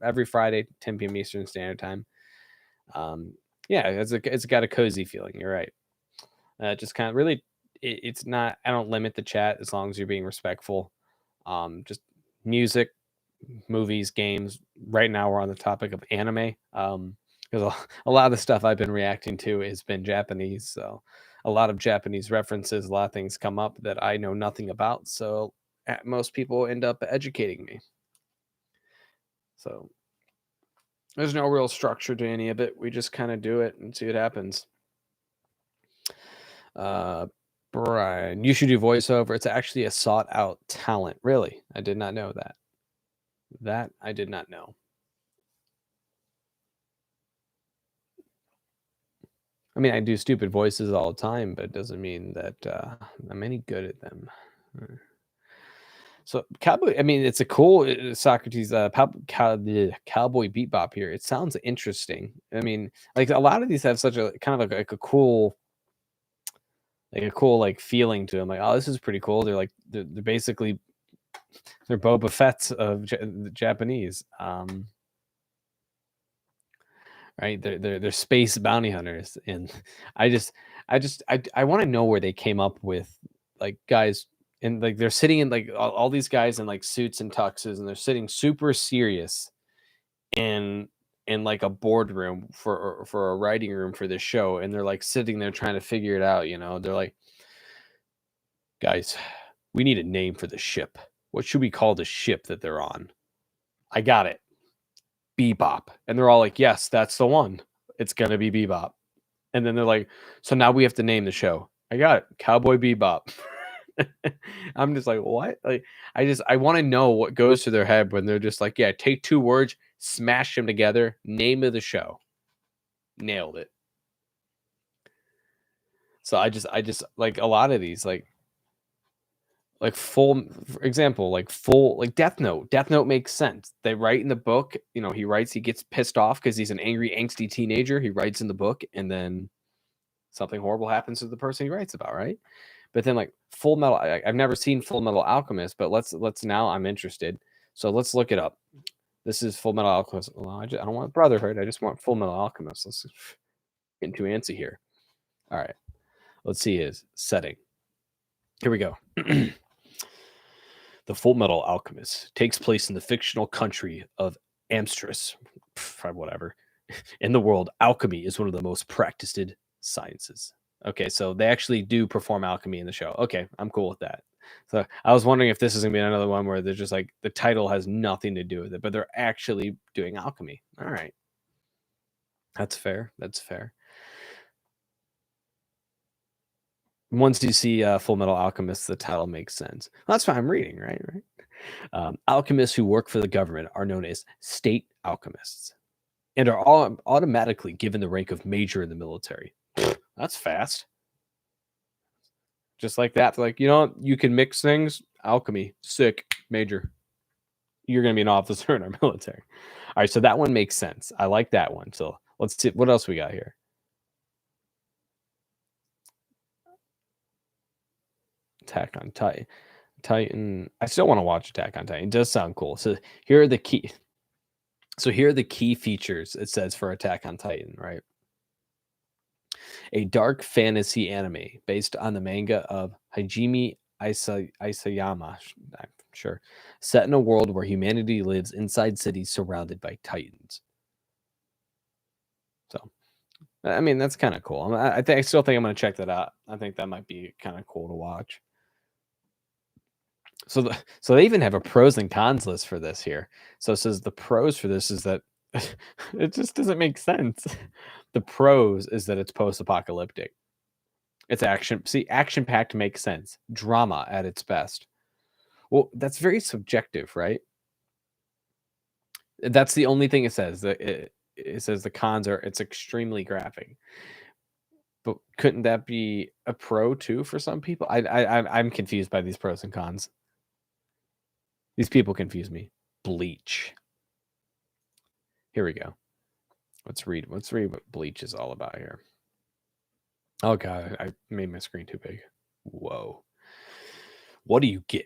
Every Friday, 10 p.m. Eastern Standard Time. Yeah, it's got a cozy feeling. You're right. Just kind of really, it's not. I don't limit the chat as long as you're being respectful. Just music, movies, games. Right now, we're on the topic of anime. Because a lot of the stuff I've been reacting to has been Japanese, so a lot of Japanese references, a lot of things come up that I know nothing about. So most people end up educating me. So there's no real structure to any of it. We just kind of do it and see what happens. Brian, you should do voiceover. It's actually a sought out talent. Really? I did not know that. That I did not know. I mean, I do stupid voices all the time, but it doesn't mean that I'm any good at them. So cowboy, I mean, it's a cool Socrates cowboy bebop here. It sounds interesting. I mean, like a lot of these have such a kind of like a cool like feeling to them. Like, oh, this is pretty cool. They're like they're basically they're Boba Fett's of the Japanese. Right? They're space bounty hunters, and I want to know where they came up with like guys and like they're sitting in like all these guys in like suits and tuxes, and they're sitting super serious in like a boardroom for a writing room for this show, and they're like sitting there trying to figure it out. You know, they're like, guys, we need a name for the ship. What should we call the ship that they're on? I got it. Bebop. And they're all like, yes, that's the one. It's going to be Bebop. And then they're like, so now we have to name the show. I got it. Cowboy Bebop. I'm just like, what? Like, I want to know what goes through their head when they're just like, yeah, take two words, smash them together, name of the show. Nailed it. So I just like a lot of these, like full, for example, like full, like Death Note. Death Note makes sense. They write in the book, you know, he gets pissed off because he's an angry, angsty teenager. He writes in the book, and then something horrible happens to the person he writes about, right? But then like Full Metal, I've never seen Full Metal Alchemist, but let's now I'm interested. So let's look it up. This is Full Metal Alchemist. Well, I don't want Brotherhood. I just want Full Metal Alchemist. Let's get too antsy here. All right, let's see his setting. Here we go. The Full Metal Alchemist takes place in the fictional country of Amstris, whatever. In the world, alchemy is one of the most practiced sciences. Okay, so they actually do perform alchemy in the show. Okay, I'm cool with that. So I was wondering if this is gonna be another one where they're just like the title has nothing to do with it, but they're actually doing alchemy. All right, that's fair. That's fair. Once you see Full Metal Alchemist, the title makes sense. Well, that's why I'm reading, right? Alchemists who work for the government are known as state alchemists and are all automatically given the rank of major in the military. That's fast. Just like that. Like, you know, you can mix things. Alchemy, sick, major. You're going to be an officer in our military. All right, so that one makes sense. I like that one. So let's see what else we got here. Attack on Titan. I still want to watch Attack on Titan. It does sound cool. So here are the key. So here are the key features it says for Attack on Titan, right? A dark fantasy anime based on the manga of Hajime Isayama, I'm sure, set in a world where humanity lives inside cities surrounded by titans. So, I mean, that's kind of cool. I still think I'm going to check that out. I think that might be kind of cool to watch. So they even have a pros and cons list for this here. So it says the pros for this is that it just doesn't make sense. The pros is that it's post-apocalyptic. It's action. See, action-packed makes sense. Drama at its best. Well, that's very subjective, right? That's the only thing it says. It says the cons are it's extremely graphic. But couldn't that be a pro too for some people? I'm confused by these pros and cons. These people confuse me. Bleach. Here we go. Let's read what Bleach is all about here. Oh god, I made my screen too big. Whoa. What do you get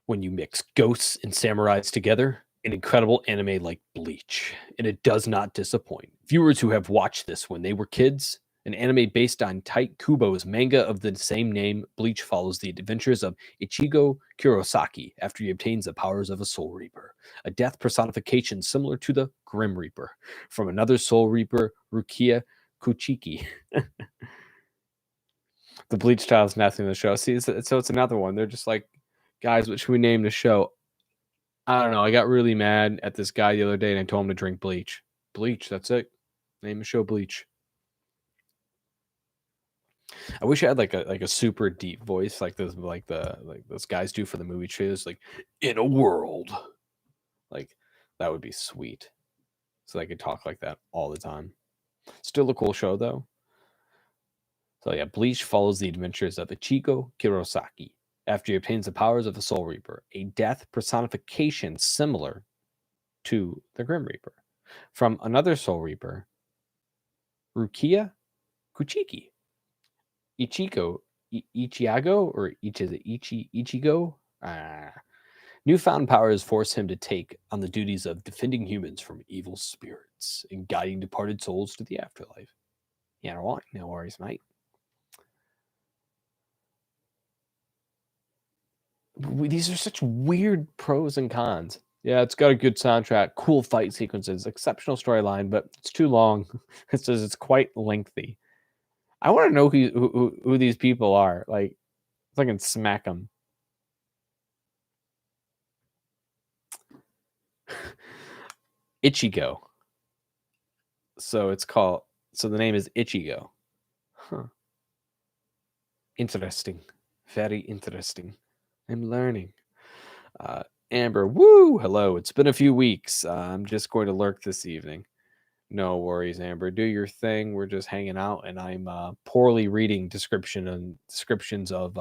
when you mix ghosts and samurais together? An incredible anime like Bleach, and it does not disappoint. Viewers who have watched this when they were kids, an anime based on Tite Kubo's manga of the same name, Bleach follows the adventures of Ichigo Kurosaki after he obtains the powers of a Soul Reaper, a death personification similar to the Grim Reaper, from another Soul Reaper, Rukia Kuchiki. The Bleach child's nothing in the show. See, so it's another one. They're just like, guys, what should we name the show? I don't know. I got really mad at this guy the other day and I told him to drink bleach. Bleach, that's it. Name the show Bleach. I wish I had like a super deep voice like those guys do for the movie shows, like in a world. Like that would be sweet. So I could talk like that all the time. Still a cool show though. So yeah, Bleach follows the adventures of Ichigo Kurosaki after he obtains the powers of the Soul Reaper, a death personification similar to the Grim Reaper, from another Soul Reaper, Rukia Kuchiki. Ichigo, or Ichigo? Newfound powers force him to take on the duties of defending humans from evil spirits and guiding departed souls to the afterlife. Yeah, no worries, mate. These are such weird pros and cons. Yeah, it's got a good soundtrack, cool fight sequences, exceptional storyline, but it's too long. It's quite lengthy. I want to know who these people are. Like, if I can smack them. Ichigo. So the name is Ichigo. Huh. Interesting. Very interesting. I'm learning. Amber, woo! Hello. It's been a few weeks. I'm just going to lurk this evening. No worries, Amber. Do your thing. We're just hanging out, and I'm poorly reading descriptions of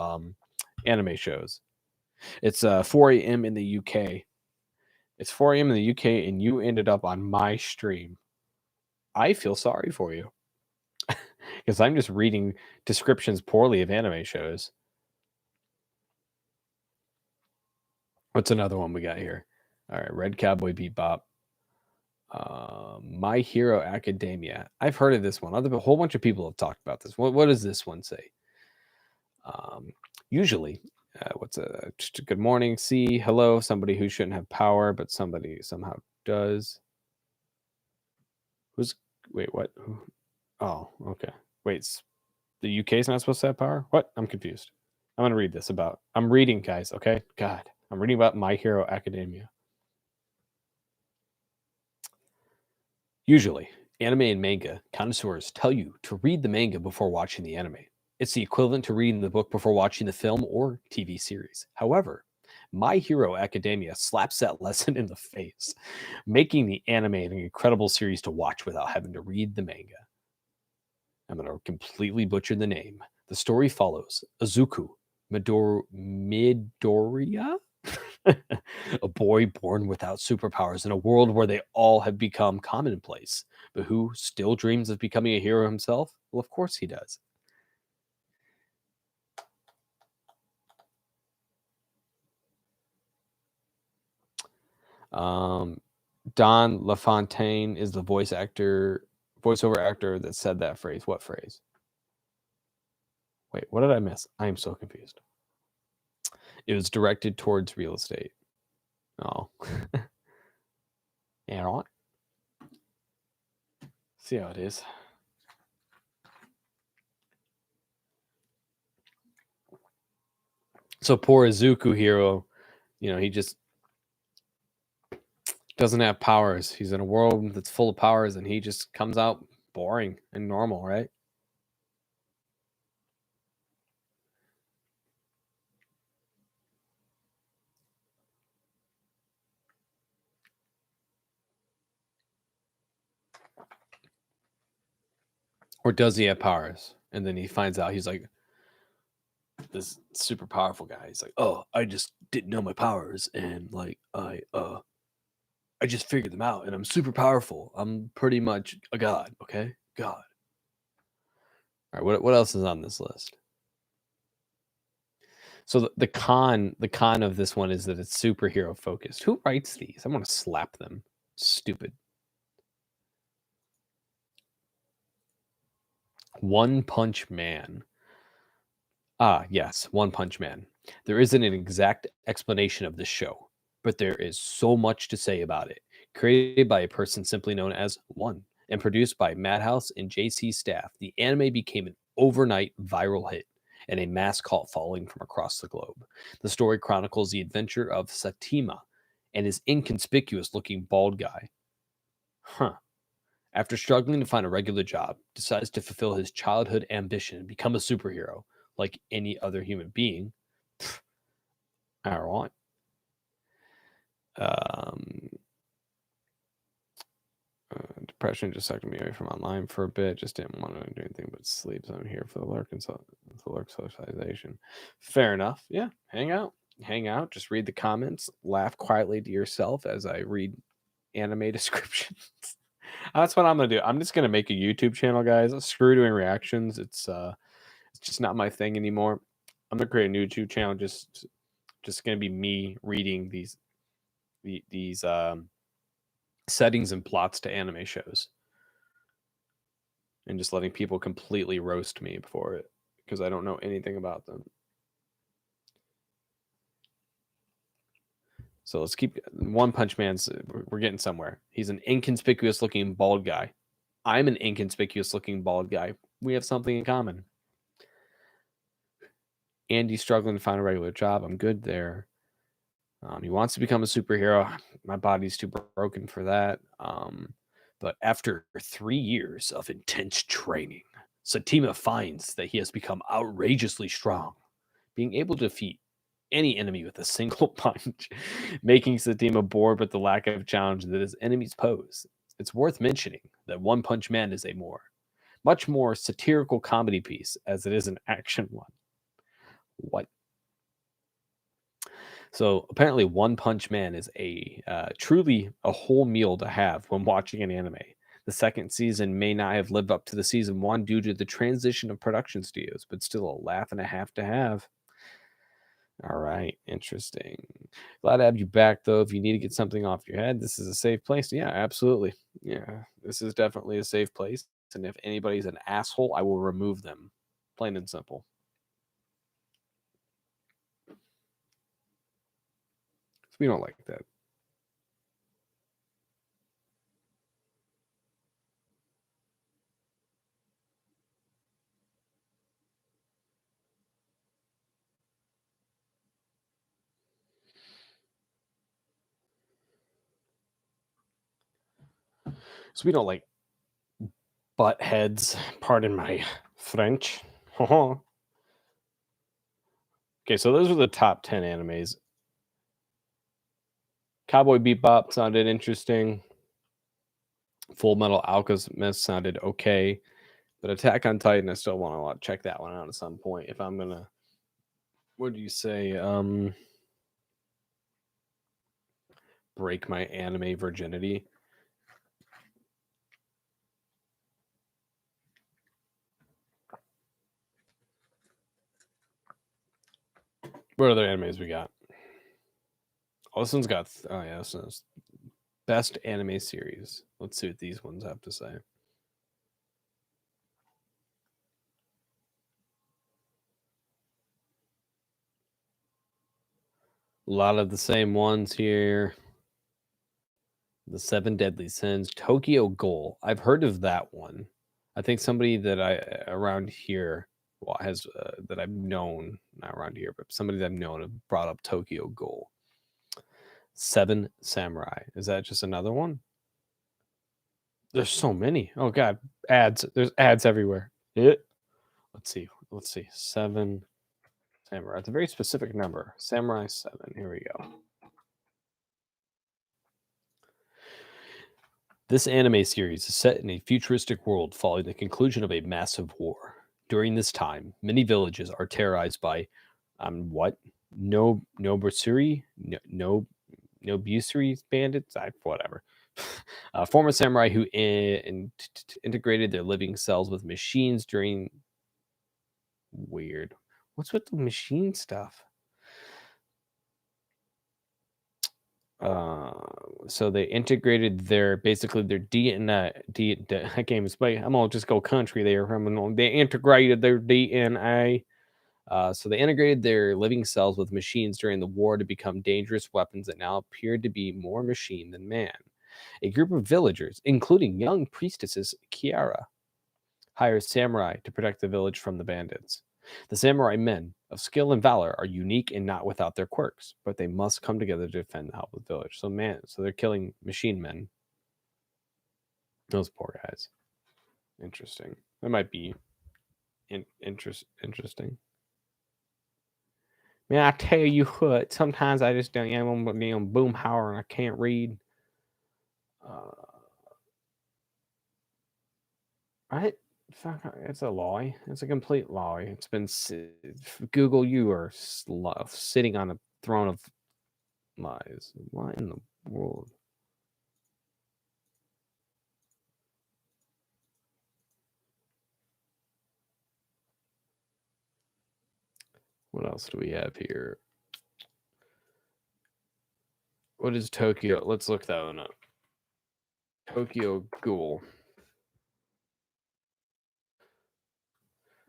anime shows. It's 4 a.m. in the UK. It's 4 a.m. in the UK, and you ended up on my stream. I feel sorry for you because I'm just reading descriptions poorly of anime shows. What's another one we got here? All right, Red Cowboy Bebop. My Hero Academia. I've heard of this one. A whole bunch of people have talked about this. What does this one say? Usually, what's a good morning? See, hello, somebody who shouldn't have power, but somebody somehow does. Wait, what? Oh, okay. Wait, the UK is not supposed to have power? What? I'm confused. I'm gonna read this about. I'm reading, guys. Okay, God, I'm reading about My Hero Academia. Usually, anime and manga connoisseurs tell you to read the manga before watching the anime. It's the equivalent to reading the book before watching the film or TV series. However, My Hero Academia slaps that lesson in the face, making the anime an incredible series to watch without having to read the manga. I'm going to completely butcher the name. The story follows Izuku Midoriya, a boy born without superpowers in a world where they all have become commonplace, but who still dreams of becoming a hero himself? Well, of course he does. Don LaFontaine is the voiceover actor that said that phrase. What phrase? Wait, what did I miss? I am so confused. It was directed towards real estate. Oh. Yeah, right. See how it is. So poor Izuku Hero, he just doesn't have powers. He's in a world that's full of powers and he just comes out boring and normal, right? Or does he have powers? And then he finds out he's like this super powerful guy. He's like, "Oh, I just didn't know my powers and like I just figured them out and I'm super powerful. I'm pretty much a god, okay? God." All right, what else is on this list? So the con of this one is that it's superhero focused. Who writes these? I want to slap them. Stupid. One Punch Man. Ah, yes, One Punch Man. There isn't an exact explanation of this show, but there is so much to say about it. Created by a person simply known as One and produced by Madhouse and JC Staff, the anime became an overnight viral hit and a mass cult following from across the globe. The story chronicles the adventure of Satima and his inconspicuous looking bald guy. Huh. After struggling to find a regular job, decides to fulfill his childhood ambition and become a superhero like any other human being. All right. Depression just sucked me away from online for a bit. Just didn't want to do anything but sleep. So I'm here for the lurk and the lurk socialization. Fair enough. Yeah, hang out. Just read the comments. Laugh quietly to yourself as I read anime descriptions. That's what I'm gonna do. I'm just gonna make a YouTube channel, guys. Screw doing reactions. It's just not my thing anymore. I'm gonna create a new YouTube channel. Just gonna be me reading these settings and plots to anime shows, and just letting people completely roast me for it because I don't know anything about them. So let's keep One Punch Man's. We're getting somewhere. He's an inconspicuous looking bald guy. I'm an inconspicuous looking bald guy. We have something in common. Andy's struggling to find a regular job. I'm good there. He wants to become a superhero. My body's too broken for that. But after 3 years of intense training, Satima finds that he has become outrageously strong, being able to defeat any enemy with a single punch, making Satima bored with the lack of challenge that his enemies pose. It's worth mentioning that One Punch Man is a much more satirical comedy piece as it is an action one. What? So apparently, One Punch Man is a truly a whole meal to have when watching an anime. The second season may not have lived up to the season one due to the transition of production studios, but still a laugh and a half to have. All right, interesting. Glad to have you back, though. If you need to get something off your head, this is a safe place. Yeah, absolutely. Yeah, this is definitely a safe place. And if anybody's an asshole, I will remove them. Plain and simple. So we don't like that. So we don't like butt heads. Pardon my French. Okay, so those are the top 10 animes. Cowboy Bebop sounded interesting. Full Metal Alchemist sounded okay. But Attack on Titan, I still want to check that one out at some point. If I'm gonna, what do you say? Break my anime virginity. What other animes we got? Oh, this one's got. Oh yeah, this one's best anime series. Let's see what these ones have to say. A lot of the same ones here. The Seven Deadly Sins, Tokyo Ghoul. I've heard of that one. I think somebody that I around here has that I've known, not around here, but somebody that I've known have brought up Tokyo Ghoul. Seven Samurai. Is that just another one? There's so many. Oh god, ads. There's ads everywhere. Let's see. Seven Samurai. It's a very specific number. Samurai 7. Here we go. This anime series is set in a futuristic world following the conclusion of a massive war. During this time, many villages are terrorized by what? Nobusuri? No Nobusuri bandits? Whatever. Former samurai who integrated their living cells with machines during Weird. What's with the machine stuff? Uh, so they integrated their basically their DNA. I can't even speak. I'm gonna just go country there. They integrated their DNA. So they integrated their living cells with machines during the war to become dangerous weapons that now appeared to be more machine than man. A group of villagers, including young priestesses Kiara, hires samurai to protect the village from the bandits. The samurai men of skill and valor are unique and not without their quirks, but they must come together to defend the help of the village. So they're killing machine men. Those poor guys. Interesting. That might be interesting. Man, I tell you what, sometimes I just don't, I'm on Boomhauer and I can't read. Right? Fuck, it's a lie. It's a complete lie. It's been Google. You are sitting on a throne of lies. What in the world? What else do we have here? What is Tokyo? Let's look that one up. Tokyo Ghoul.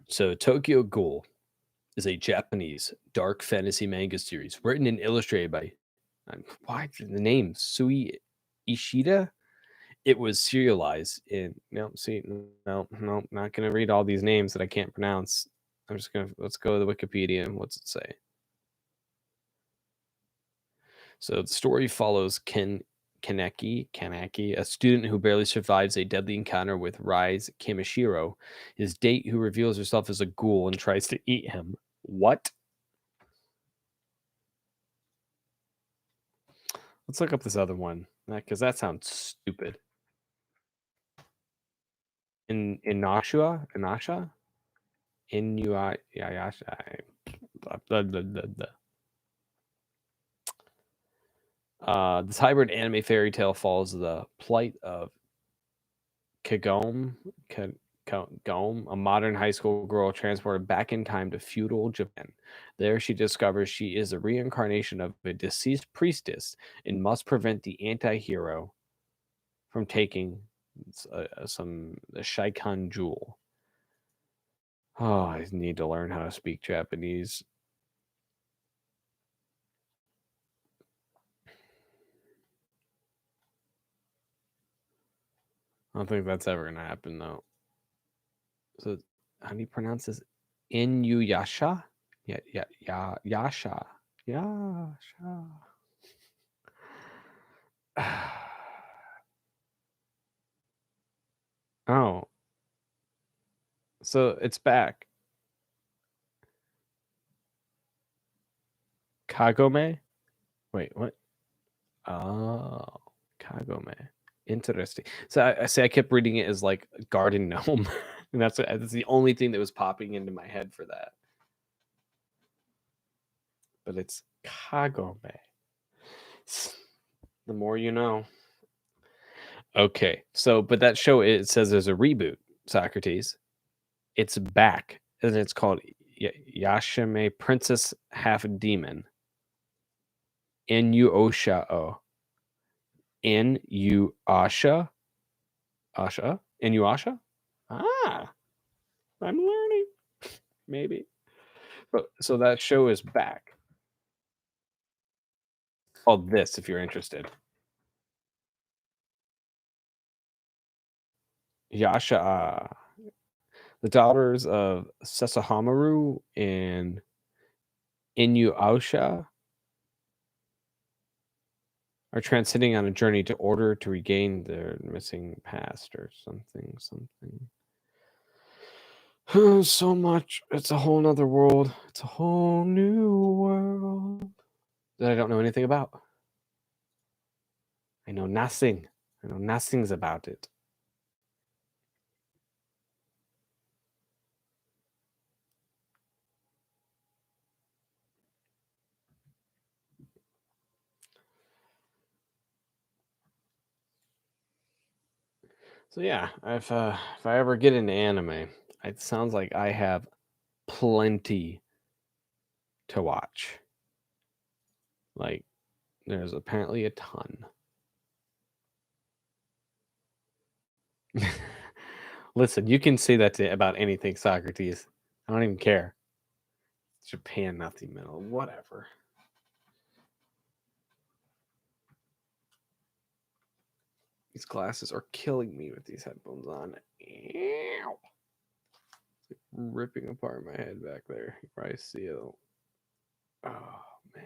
So Tokyo Ghoul is a Japanese dark fantasy manga series written and illustrated by why the name Sui Ishida. It was serialized in no, not gonna read all these names that I can't pronounce. I'm just gonna let's go to the Wikipedia and what's it say? So the story follows Kaneki, a student who barely survives a deadly encounter with Rise Kimishiro, his date who reveals herself as a ghoul and tries to eat him. What? Let's look up this other one because that sounds stupid. Inasha, Inuyasha. This hybrid anime fairy tale follows the plight of Kagome, a modern high school girl transported back in time to feudal Japan. There, she discovers she is a reincarnation of a deceased priestess and must prevent the anti-hero from taking the Shaikan jewel. Oh, I need to learn how to speak Japanese. I don't think that's ever gonna happen though. So, how do you pronounce this? Inuyasha? Yasha. Yasha. Oh, so it's back. Kagome? Wait, what? Oh, Kagome. Interesting. So I say I kept reading it as like garden gnome, and that's the only thing that was popping into my head for that. But it's Kagome. The more you know. Okay, so but that show it says there's a reboot. Socrates, it's back, and it's called Yashime Princess Half Demon. Inuyasha. Inuyasha. Asha? Inuyasha? Ah, I'm learning. Maybe. But so that show is back. Called this, if you're interested. Yasha, the daughters of Sessahamaru and Inuyasha are transcending on a journey to order to regain their missing past or something. So much. It's a whole nother world. It's a whole new world that I don't know anything about. I know nothing. I know nothing's about it. So yeah, if I ever get into anime, it sounds like I have plenty to watch. Like, there's apparently a ton. Listen, you can say that about anything, Socrates. I don't even care. Japan, nothing middle, whatever. These glasses are killing me with these headphones on. Ow. Ripping apart my head back there. You probably see it. Oh, man.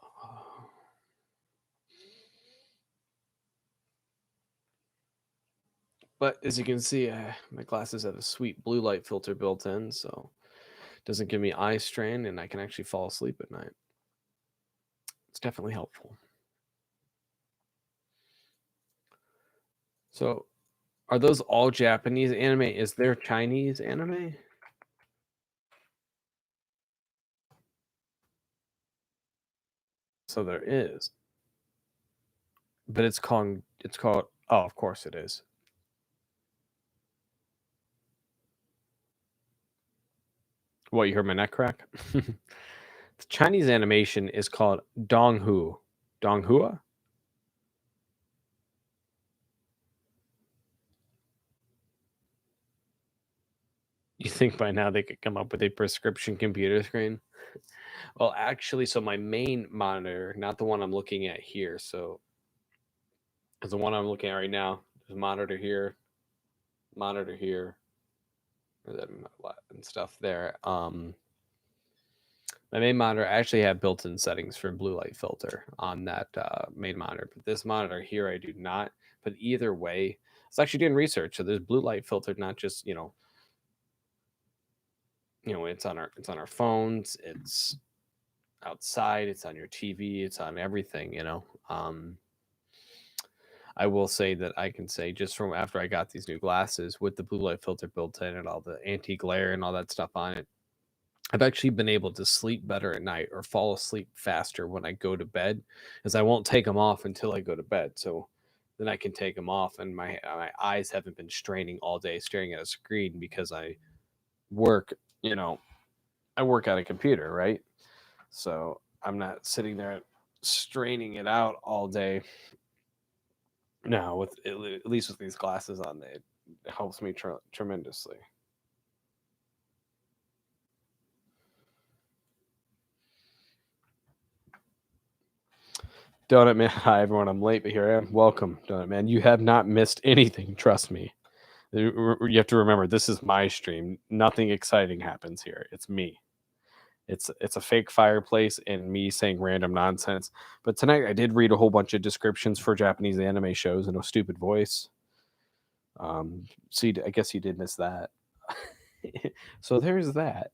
Oh. But as you can see, my glasses have a sweet blue light filter built in, so it doesn't give me eye strain, and I can actually fall asleep at night. It's definitely helpful. So, are those all Japanese anime? Is there Chinese anime? So there is. But it's called oh, of course it is. What, you heard my neck crack? The Chinese animation is called Donghu. Donghua? You think by now they could come up with a prescription computer screen? Well, actually, so my main monitor, not the one I'm looking at here, so is the one I'm looking at right now. There's a monitor here, and stuff there. My main monitor, I actually have built-in settings for blue light filter on that main monitor, but this monitor here I do not. But either way, it's actually doing research. So there's blue light filter, not just it's on our phones, it's outside, it's on your TV, it's on everything. I will say that I can say just from after I got these new glasses with the blue light filter built in and all the anti-glare and all that stuff on it, I've actually been able to sleep better at night or fall asleep faster when I go to bed, as I won't take them off until I go to bed. So then I can take them off, and my eyes haven't been straining all day staring at a screen because I work. I work at a computer, right? So I'm not sitting there straining it out all day. No, with at least with these glasses on, it helps me tremendously. Donut Man, hi everyone. I'm late, but here I am. Welcome, Donut Man. You have not missed anything. Trust me. You have to remember, this is my stream. Nothing exciting happens here. It's me. It's a fake fireplace and me saying random nonsense. But tonight I did read a whole bunch of descriptions for Japanese anime shows in a stupid voice. I guess you did miss that. So there's that.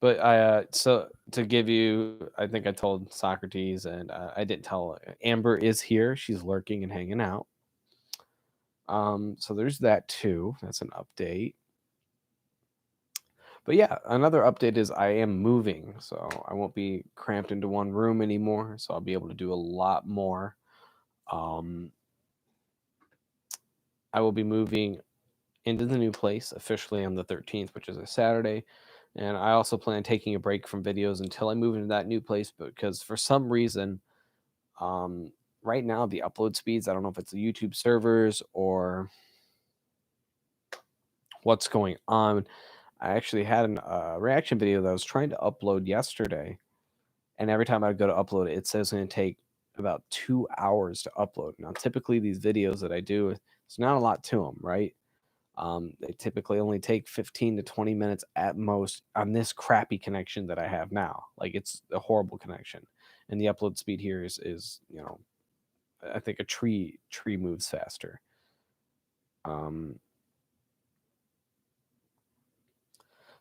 But so to give you, I think I told Socrates, and I didn't tell Amber is here. She's lurking and hanging out. So there's that too. That's an update. But yeah, another update is I am moving, so I won't be cramped into one room anymore. So I'll be able to do a lot more. I will be moving into the new place officially on the 13th, which is a Saturday. And I also plan taking a break from videos until I move into that new place, because for some reason, right now the upload speeds, I don't know if it's the YouTube servers or what's going on. I actually had a reaction video that I was trying to upload yesterday, and every time I go to upload it, it says it's going to take about 2 hours to upload. Now, typically these videos that I do, it's not a lot to them, right? They typically only take 15 to 20 minutes at most on this crappy connection that I have now. Like, it's a horrible connection, and the upload speed here is I think a tree moves faster.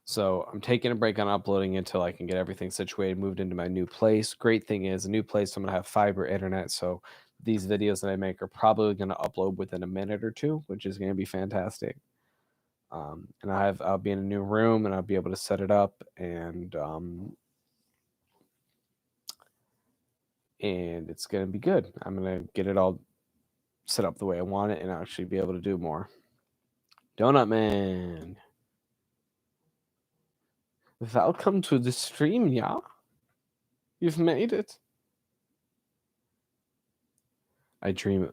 So I'm taking a break on uploading until I can get everything situated, moved into my new place. Great thing is, a new place, I'm gonna have fiber internet, so these videos that I make are probably gonna upload within a minute or two, which is gonna be fantastic. And I'll be in a new room, and I'll be able to set it up, and it's gonna be good. I'm gonna get it all set up the way I want it and actually be able to do more. Donut Man, welcome to the stream, yeah? You've made it. I dream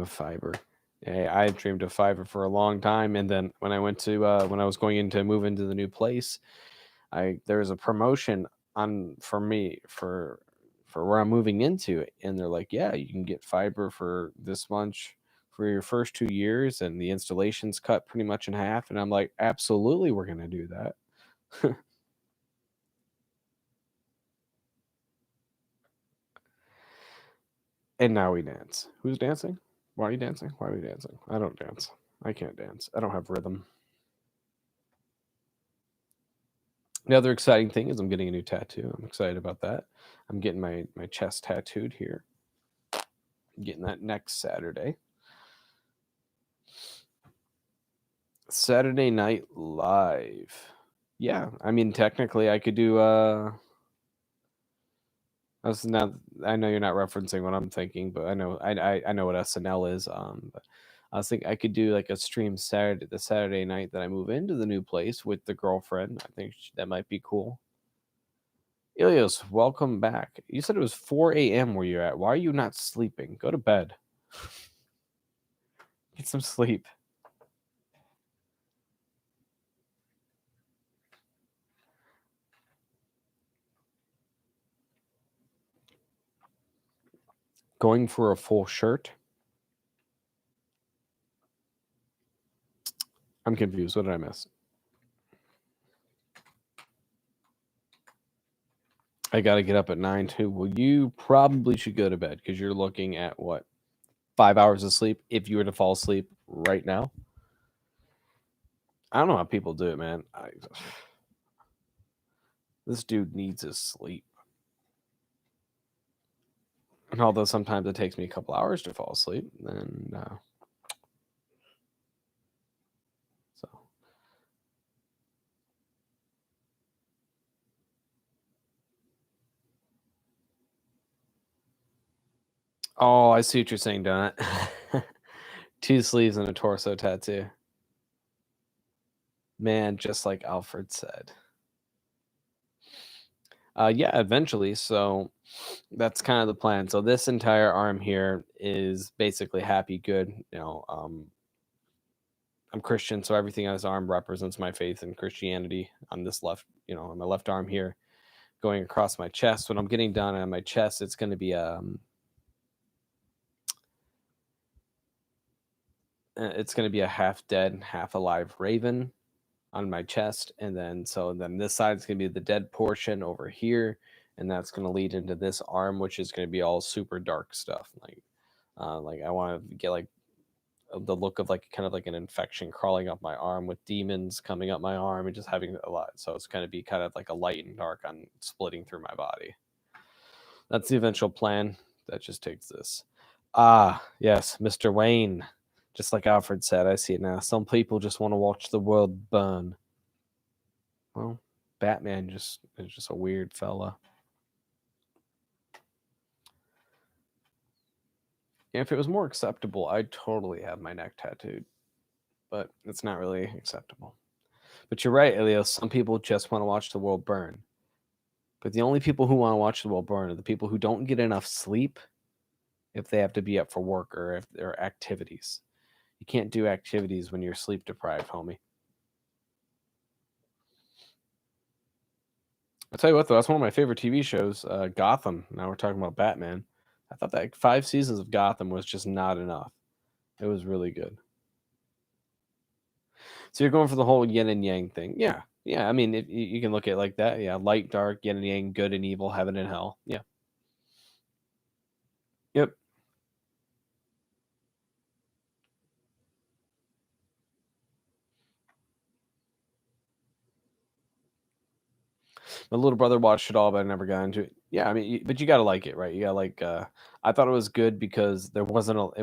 of fiber. Yeah, I dreamed of fiber for a long time, and then when I went to when I was going in to move into the new place, there was a promotion on for me for where I'm moving into, and they're like, yeah, you can get fiber for this much for your first 2 years, and the installation's cut pretty much in half. And I'm like, absolutely, we're gonna do that. And now we dance. Who's dancing? Why are you dancing? Why are we dancing? I don't dance. I can't dance. I don't have rhythm. The other exciting thing is I'm getting a new tattoo. I'm excited about that. I'm getting my chest tattooed here. I'm getting that next Saturday. Saturday Night Live. Yeah, I mean technically I could do I know you're not referencing what I'm thinking, but I know what SNL is. But I was thinking I could do like a stream the Saturday night that I move into the new place with the girlfriend. I think that might be cool. Ilios, welcome back. You said it was 4 a.m. where you're at. Why are you not sleeping? Go to bed. Get some sleep. Going for a full shirt? I'm confused. What did I miss? I got to get up at 9 too. Well, you probably should go to bed because you're looking at what? 5 hours of sleep if you were to fall asleep right now? I don't know how people do it, man. This dude needs his sleep. And although sometimes it takes me a couple hours to fall asleep, then so. Oh, I see what you're saying, Donut. 2 sleeves and a torso tattoo. Man, just like Alfred said. Yeah, eventually. So that's kind of the plan. So this entire arm here is basically happy, good. I'm Christian, so everything on his arm represents my faith in Christianity. On this left, on my left arm here, going across my chest. When I'm getting done on my chest, it's going to be a half dead, half alive raven on my chest, and then this side is going to be the dead portion over here, and that's going to lead into this arm, which is going to be all super dark stuff. Like I want to get like the look of like kind of like an infection crawling up my arm with demons coming up my arm and just having a lot. So it's going to be kind of like a light and dark on splitting through my body. That's the eventual plan. That just takes this. Ah, yes, Mr. Wayne. Just like Alfred said, I see it now. Some people just want to watch the world burn. Well, Batman is just a weird fella. If it was more acceptable, I'd totally have my neck tattooed. But it's not really acceptable. But you're right, Elio. Some people just want to watch the world burn. But the only people who want to watch the world burn are the people who don't get enough sleep if they have to be up for work or if there are activities. You can't do activities when you're sleep deprived, homie. I'll tell you what, though, that's one of my favorite TV shows, Gotham. Now we're talking about Batman. I thought that 5 seasons of Gotham was just not enough. It was really good. So you're going for the whole yin and yang thing. Yeah. Yeah. I mean, you can look at it like that. Yeah. Light, dark, yin and yang, good and evil, heaven and hell. Yeah. Yep. My little brother watched it all, but I never got into it. Yeah. I mean, but you got to like it, right? You got to like, I thought it was good because it wasn't about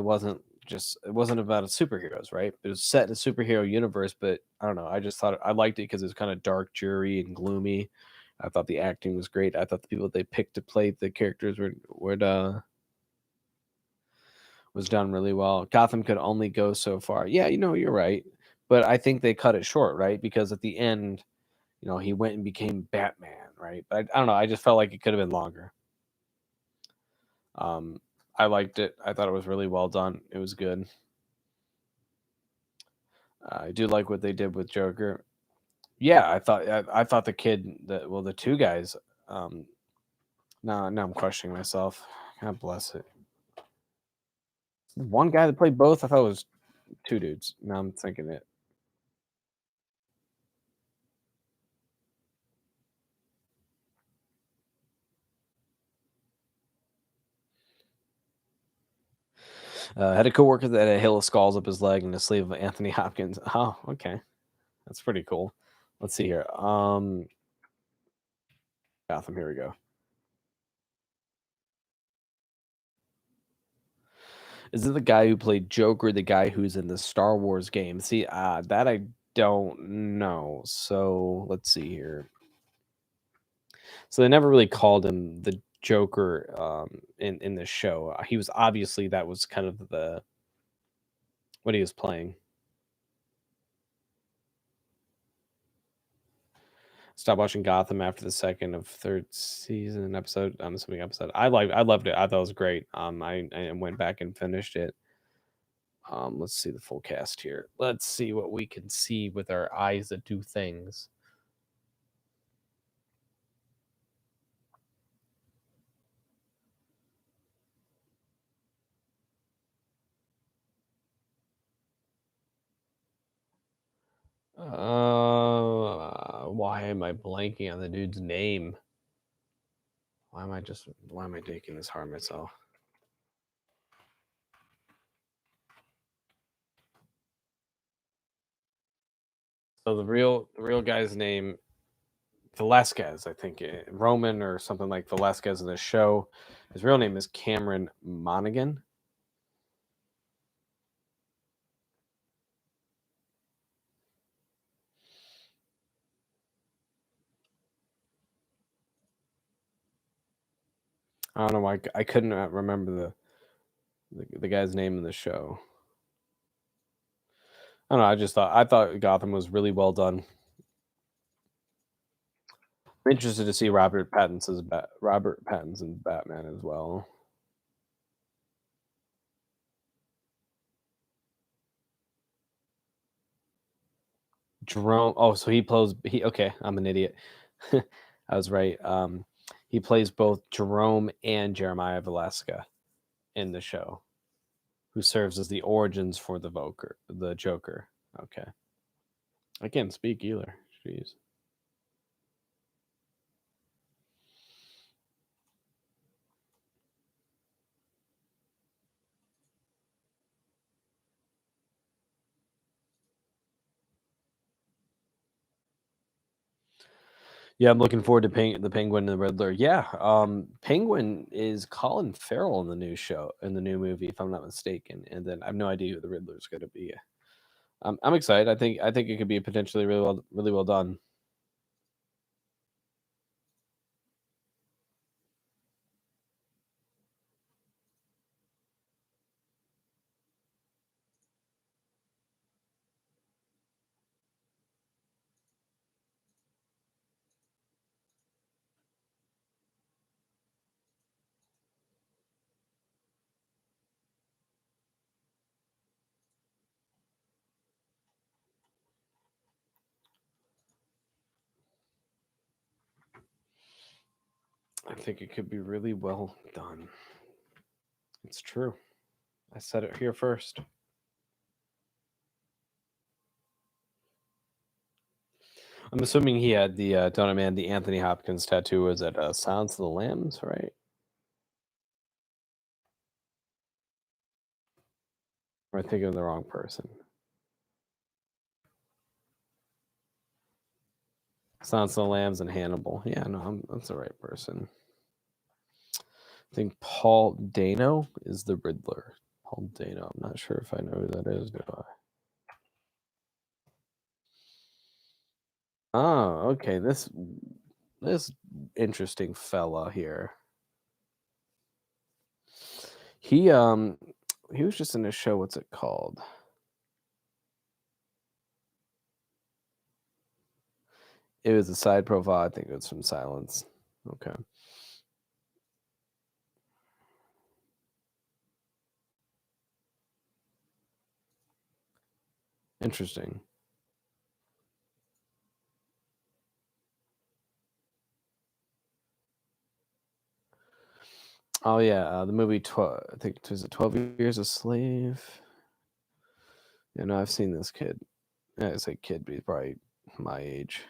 superheroes, right? It was set in a superhero universe, but I don't know. I just thought I liked it because it was kind of dark, dreary, and gloomy. I thought the acting was great. I thought the people they picked to play the characters would was done really well. Gotham could only go so far. Yeah, you're right. But I think they cut it short, right? Because at the end, he went and became Batman, right? But I don't know. I just felt like it could have been longer. I liked it. I thought it was really well done. It was good. I do like what they did with Joker. Yeah, I thought the two guys. Now I'm questioning myself. God bless it. One guy that played both. I thought it was two dudes. Now I'm thinking it. Had a coworker that had a hill of skulls up his leg and the sleeve of Anthony Hopkins. Oh, okay, that's pretty cool. Let's see here. Gotham. Here we go. Is it the guy who played Joker, the guy who's in the Star Wars game? See, that I don't know. So let's see here. So they never really called him the Joker in the show. He was obviously that was kind of the what he was playing. Stop watching Gotham after the second of third season episode. I'm assuming episode. I loved it. I thought it was great. I went back and finished it. Let's see the full cast here. Let's see what we can see with our eyes that do things. Why am I blanking on the dude's name? Why am I taking this hard myself? So the real guy's name, Velasquez, I think Roman or something like Velasquez in the show. His real name is Cameron Monaghan. I don't know why I couldn't remember the guy's name in the show. I don't know. I thought Gotham was really well done. I'm interested to see Robert Pattinson's Batman as well. Jerome. Oh, so he plays. Okay. I'm an idiot. I was right. He plays both Jerome and Jeremiah Velasquez in the show, who serves as the origins for the Joker. Okay. I can't speak either. Jeez. Yeah, I'm looking forward to the Penguin and the Riddler. Yeah, Penguin is Colin Farrell in the new show in the new movie, if I'm not mistaken. And then I have no idea who the Riddler is going to be. I'm excited. I think it could be potentially really well done. I think it could be really well done. It's true. I said it here first. I'm assuming he had the Donut Man, the Anthony Hopkins tattoo was at Silence of the Lambs, right? Or I think of the wrong person. Silence of the Lambs and Hannibal. Yeah, no, that's the right person. I think Paul Dano is the Riddler. Paul Dano. I'm not sure if I know who that is, do I? Oh, okay. This interesting fella here. He He was just in a show. What's it called? It was a side profile. I think it was from Silence. Okay. Interesting. Oh yeah, the movie. I think it was 12 Years a Slave. Yeah, no, I've seen this kid. Yeah, it's a kid, but he's probably my age.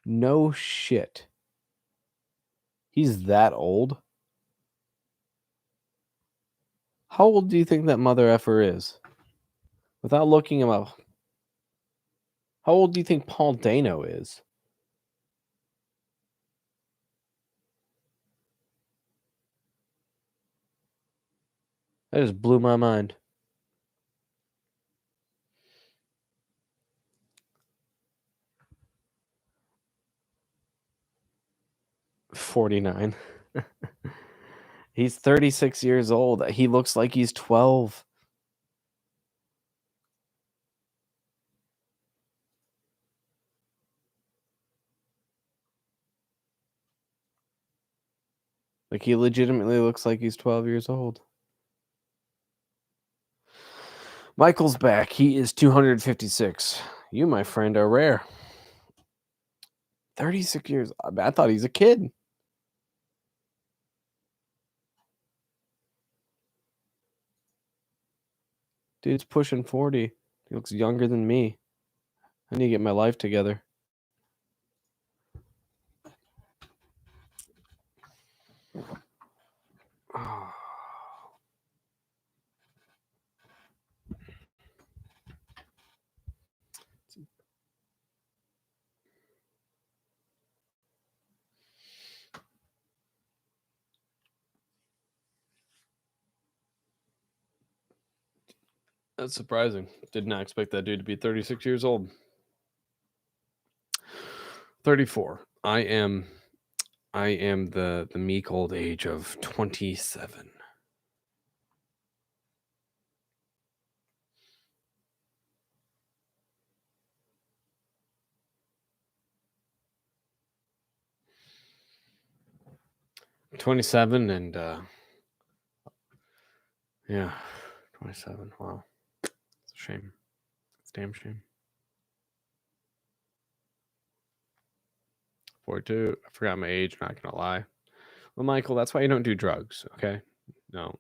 No shit. He's that old? How old do you think that mother effer is? Without looking him up. How old do you think Paul Dano is? That just blew my mind. $49. He's 36 years old. He looks like he's 12. Like, he legitimately looks like he's 12 years old. Michael's back. He is 256. You, my friend, are rare. 36 years. I thought he's a kid. Dude's pushing 40. He looks younger than me. I need to get my life together. That's surprising. Did not expect that dude to be 36 years old. 34. I am the meek old age of 27. And yeah, 27. Wow. It's a shame. It's a damn shame. 42. I forgot my age, not gonna lie. Well, Michael, that's why you don't do drugs, okay? No.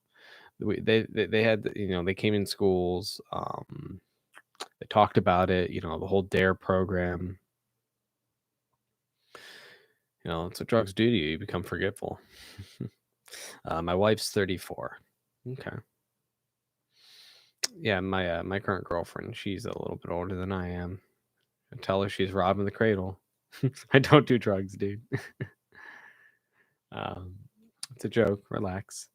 They had, they came in schools, they talked about it, the whole DARE program. It's what drugs do to you. You become forgetful. My wife's 34. Okay. Yeah, my current girlfriend, she's a little bit older than I am. I tell her she's robbing the cradle. I don't do drugs, dude. It's a joke. Relax.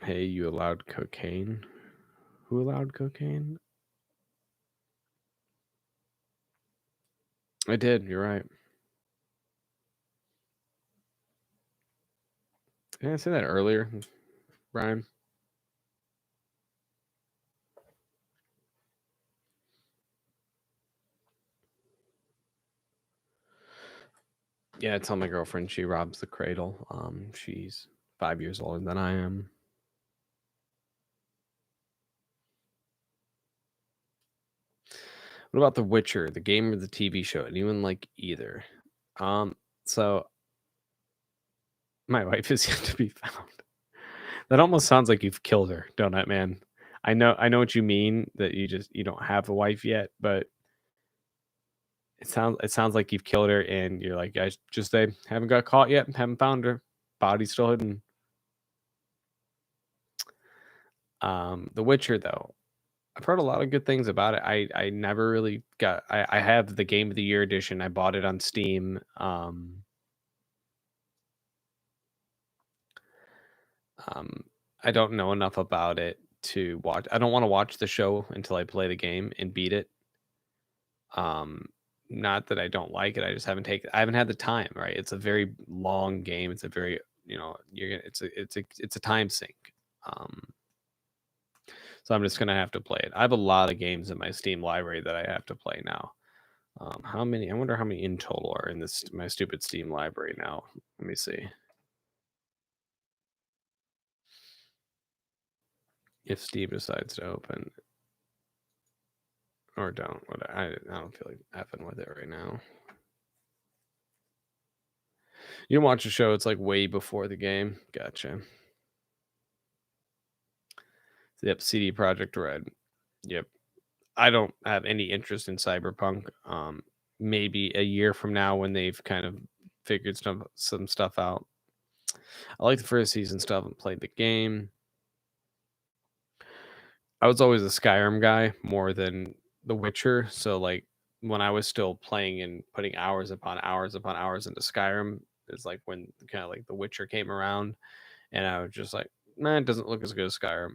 Hey, you allowed cocaine? Who allowed cocaine? I did. You're right. Did I say that earlier, Brian? Yeah, tell my girlfriend she robs the cradle. She's 5 years older than I am. What about The Witcher, the game or the TV show? Anyone like either? So my wife is yet to be found. That almost sounds like you've killed her, don't it, man? I know what you mean, that you don't have a wife yet, but it sounds like you've killed her and you're like, guys, just they haven't got caught yet, haven't found her. Body's still hidden. The Witcher though, I've heard a lot of good things about it. I never really got. I have the Game of the Year edition. I bought it on Steam. I don't know enough about it to watch. I don't want to watch the show until I play the game and beat it. Um, Not that I don't like it. I haven't had the time, right? It's a very long game. It's a very, you're gonna it's a time sink. Um, so I'm just gonna have to play it. I have a lot of games in my Steam library that I have to play now. How many? I wonder how many in total are in this my stupid Steam library now. Let me see. If Steam decides to open or don't, I don't feel like effing with it right now. You don't watch a show, it's like way before the game. Gotcha. Yep, CD Project Red. Yep. I don't have any interest in Cyberpunk. Maybe a year from now when they've kind of figured some stuff out. I like the first season stuff and played the game. I was always a Skyrim guy more than The Witcher. So like when I was still playing and putting hours upon hours into Skyrim, is like when kind of like The Witcher came around, and I was just like, man, it doesn't look as good as Skyrim.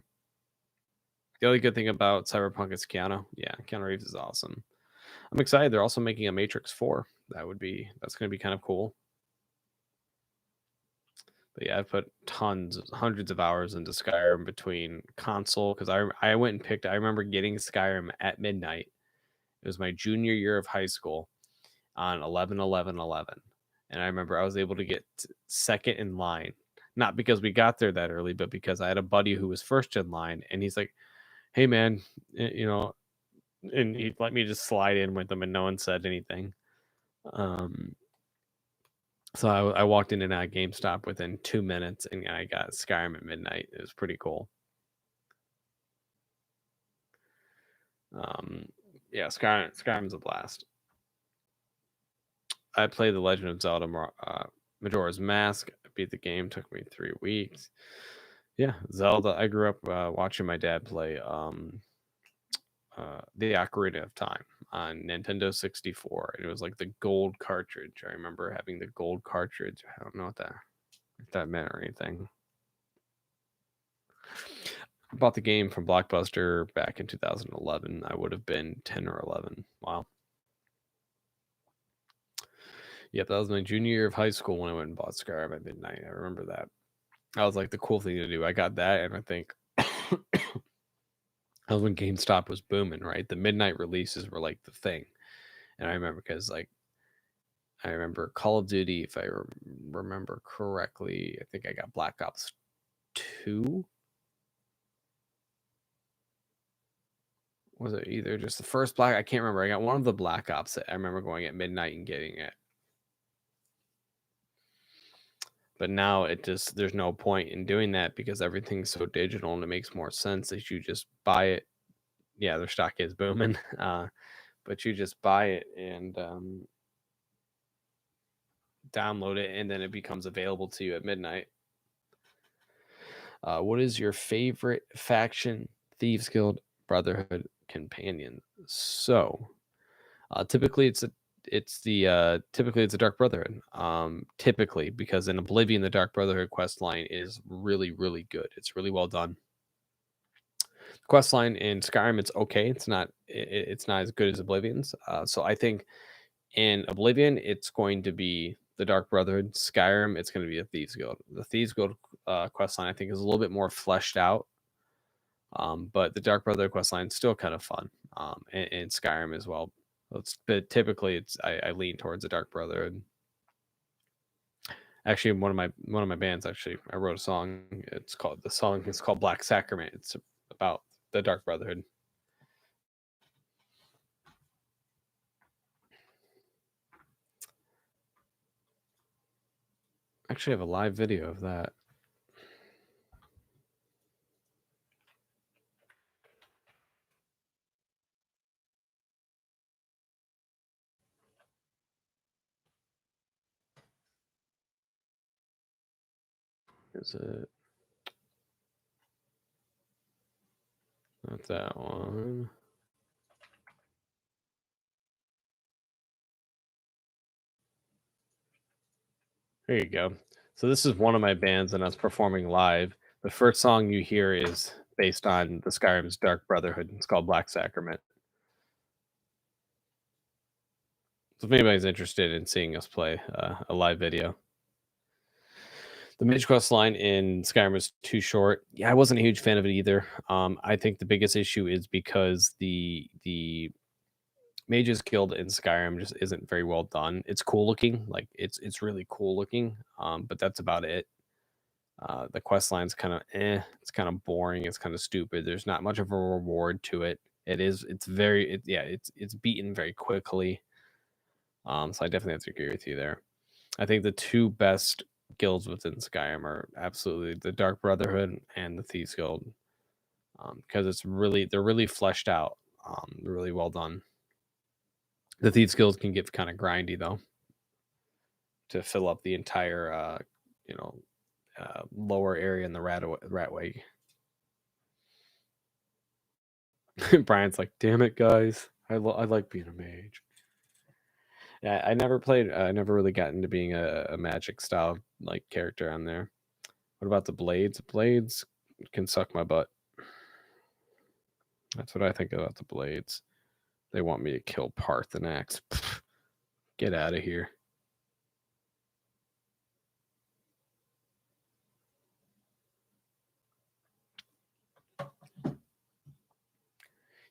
The only good thing about Cyberpunk is Keanu. Yeah, Keanu Reeves is awesome. I'm excited. They're also making a Matrix 4. That's going to be kind of cool. But yeah, I've put hundreds of hours into Skyrim between console because I went and picked. I remember getting Skyrim at midnight. It was my junior year of high school on 11/11/11, and I remember I was able to get second in line, not because we got there that early, but because I had a buddy who was first in line, and he's like, "Hey man, and he let me just slide in with them, and no one said anything. Um, so I walked in and out of GameStop within 2 minutes, and I got Skyrim at midnight. It was pretty cool. Um, yeah, Skyrim's a blast. I played The Legend of Zelda Majora's Mask. I beat the game. Took me 3 weeks. Yeah, Zelda. I grew up watching my dad play the Ocarina of Time on Nintendo 64. And it was like the gold cartridge. I remember having the gold cartridge. I don't know if that meant or anything. I bought the game from Blockbuster back in 2011. I would have been 10 or 11. Wow. Yep, that was my junior year of high school when I went and bought Skyrim at midnight. I remember that. That was like the cool thing to do. I got that, and I think that was when GameStop was booming, right? The midnight releases were like the thing. And I remember because like I remember Call of Duty, if I remember correctly, I think I got Black Ops 2. Was it either just the first Black? I can't remember. I got one of the Black Ops. I remember going at midnight and getting it. But now there's no point in doing that because everything's so digital and it makes more sense that you just buy it. Yeah, their stock is booming. But you just buy it and download it, and then it becomes available to you at midnight. What is your favorite faction, Thieves Guild, Brotherhood, Companion? So, typically it's a Dark Brotherhood. Typically because in Oblivion the Dark Brotherhood quest line is really really good. It's really well done. Quest line in Skyrim it's okay. It's not as good as Oblivion's. So I think in Oblivion it's going to be the Dark Brotherhood. Skyrim it's going to be the Thieves Guild. The Thieves Guild quest line I think is a little bit more fleshed out. But the Dark Brotherhood quest line is still kind of fun. And Skyrim as well. But typically I lean towards the Dark Brotherhood. Actually, one of my bands actually I wrote a song. It's called Black Sacrament. It's about the Dark Brotherhood. Actually, I have a live video of that. Is it? Not that one. There you go. So this is one of my bands, and I was performing live. The first song you hear is based on the Skyrim's Dark Brotherhood. It's called Black Sacrament. So if anybody's interested in seeing us play a live video, the Mage Quest line in Skyrim is too short. Yeah, I wasn't a huge fan of it either. I think the biggest issue is because the Mage's Guild in Skyrim just isn't very well done. It's cool looking, like it's really cool looking, but that's about it. The quest line's kind of it's kind of boring. It's kind of stupid. There's not much of a reward to it. It's very it's beaten very quickly. So I definitely have to agree with you there. I think the two best guilds within Skyrim are absolutely the Dark Brotherhood and the Thieves Guild, because they're really fleshed out. They're really well done. The Thieves Guild can get kind of grindy though, to fill up the entire lower area in the Ratway. Brian's like, damn it, guys, I like being a mage. Yeah, I never played. I never really got into being a magic style like character on there. What about the blades? Blades can suck my butt. That's what I think about the blades. They want me to kill Parthenax. Get out of here.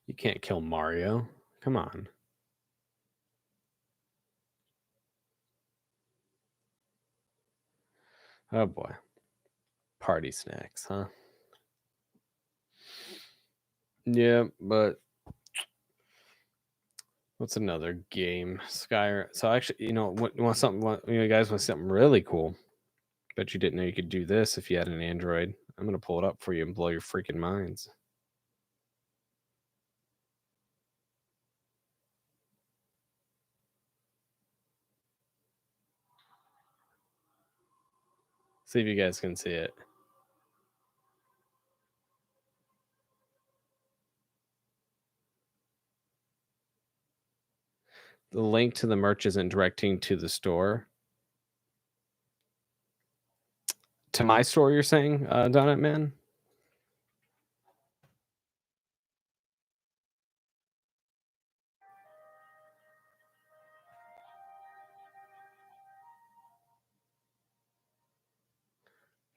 You can't kill Mario. Come on. Oh boy. Party snacks, huh? Yeah, but what's another game? Skyrim. So actually, you want something? You guys want something really cool? Bet you didn't know you could do this if you had an Android. I'm gonna pull it up for you and blow your freaking minds. See if you guys can see it. The link to the merch isn't directing to the store. To my store, you're saying, Donut Man?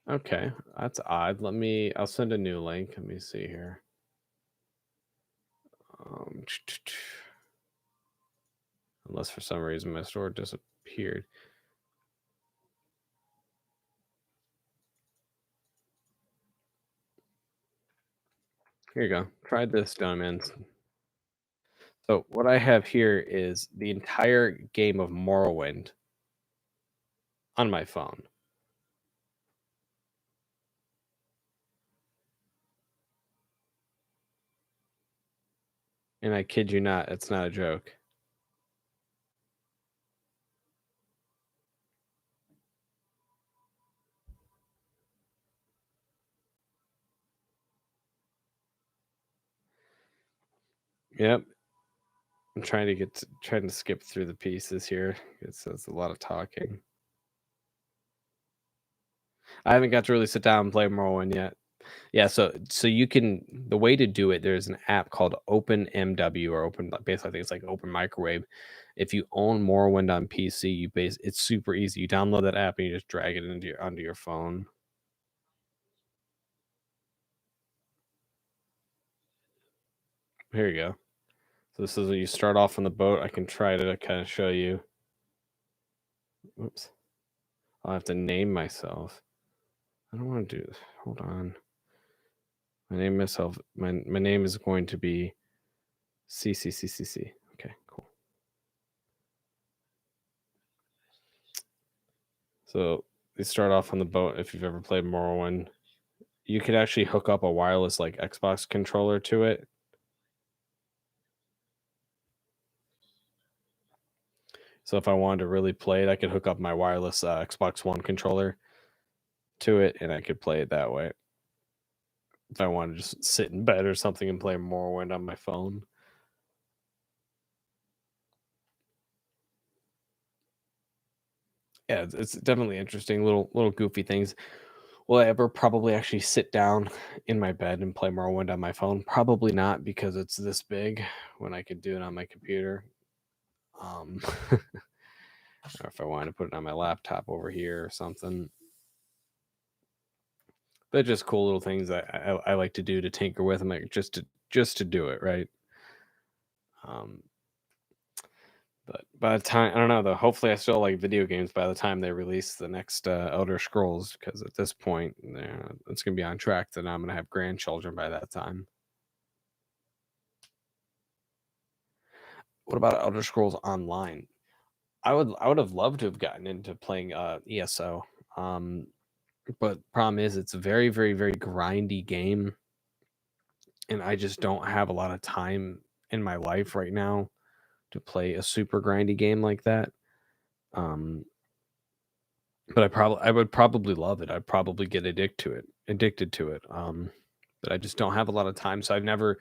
Okay, that's odd. I'll send a new link. Let me see here. Unless for some reason my store disappeared. Here you go. Try this, Donut Man. So what I have here is the entire game of Morrowind on my phone. And I kid you not, it's not a joke. Yep. I'm trying to skip through the pieces here. It says a lot of talking. I haven't got to really sit down and play Morrowind yet. Yeah, so you can, the way to do it, there's an app called OpenMW or basically I think it's like Open Microwave. If you own Morrowind on PC, it's super easy. You download that app and you just drag it onto your phone. Here you go. So this is when you start off on the boat. I can try to kind of show you. Oops. I'll have to name myself. I don't want to do this. Hold on. My name is going to be CCCCC. Okay, cool. So they start off on the boat. If you've ever played Morrowind, you could actually hook up a wireless like Xbox controller to it. So if I wanted to really play it, I could hook up my wireless Xbox One controller to it, and I could play it that way. If I wanted to just sit in bed or something and play Morrowind on my phone. Yeah, it's definitely interesting. Little goofy things. Will I ever probably actually sit down in my bed and play Morrowind on my phone? Probably not because it's this big when I could do it on my computer. Or if I wanted to put it on my laptop over here or something. But just cool little things I like to do to tinker with them, like just to do it right. Um, but by the time I don't know though, hopefully I still like video games by the time they release the next Elder Scrolls because at this point, it's gonna be on track that I'm gonna have grandchildren by that time. What about Elder Scrolls Online? I would have loved to have gotten into playing ESO. Um, but problem is it's a very, very, very grindy game, and I just don't have a lot of time in my life right now to play a super grindy game like that. Um, but I would probably love it. I'd probably get addicted to it. But I just don't have a lot of time, so I've never.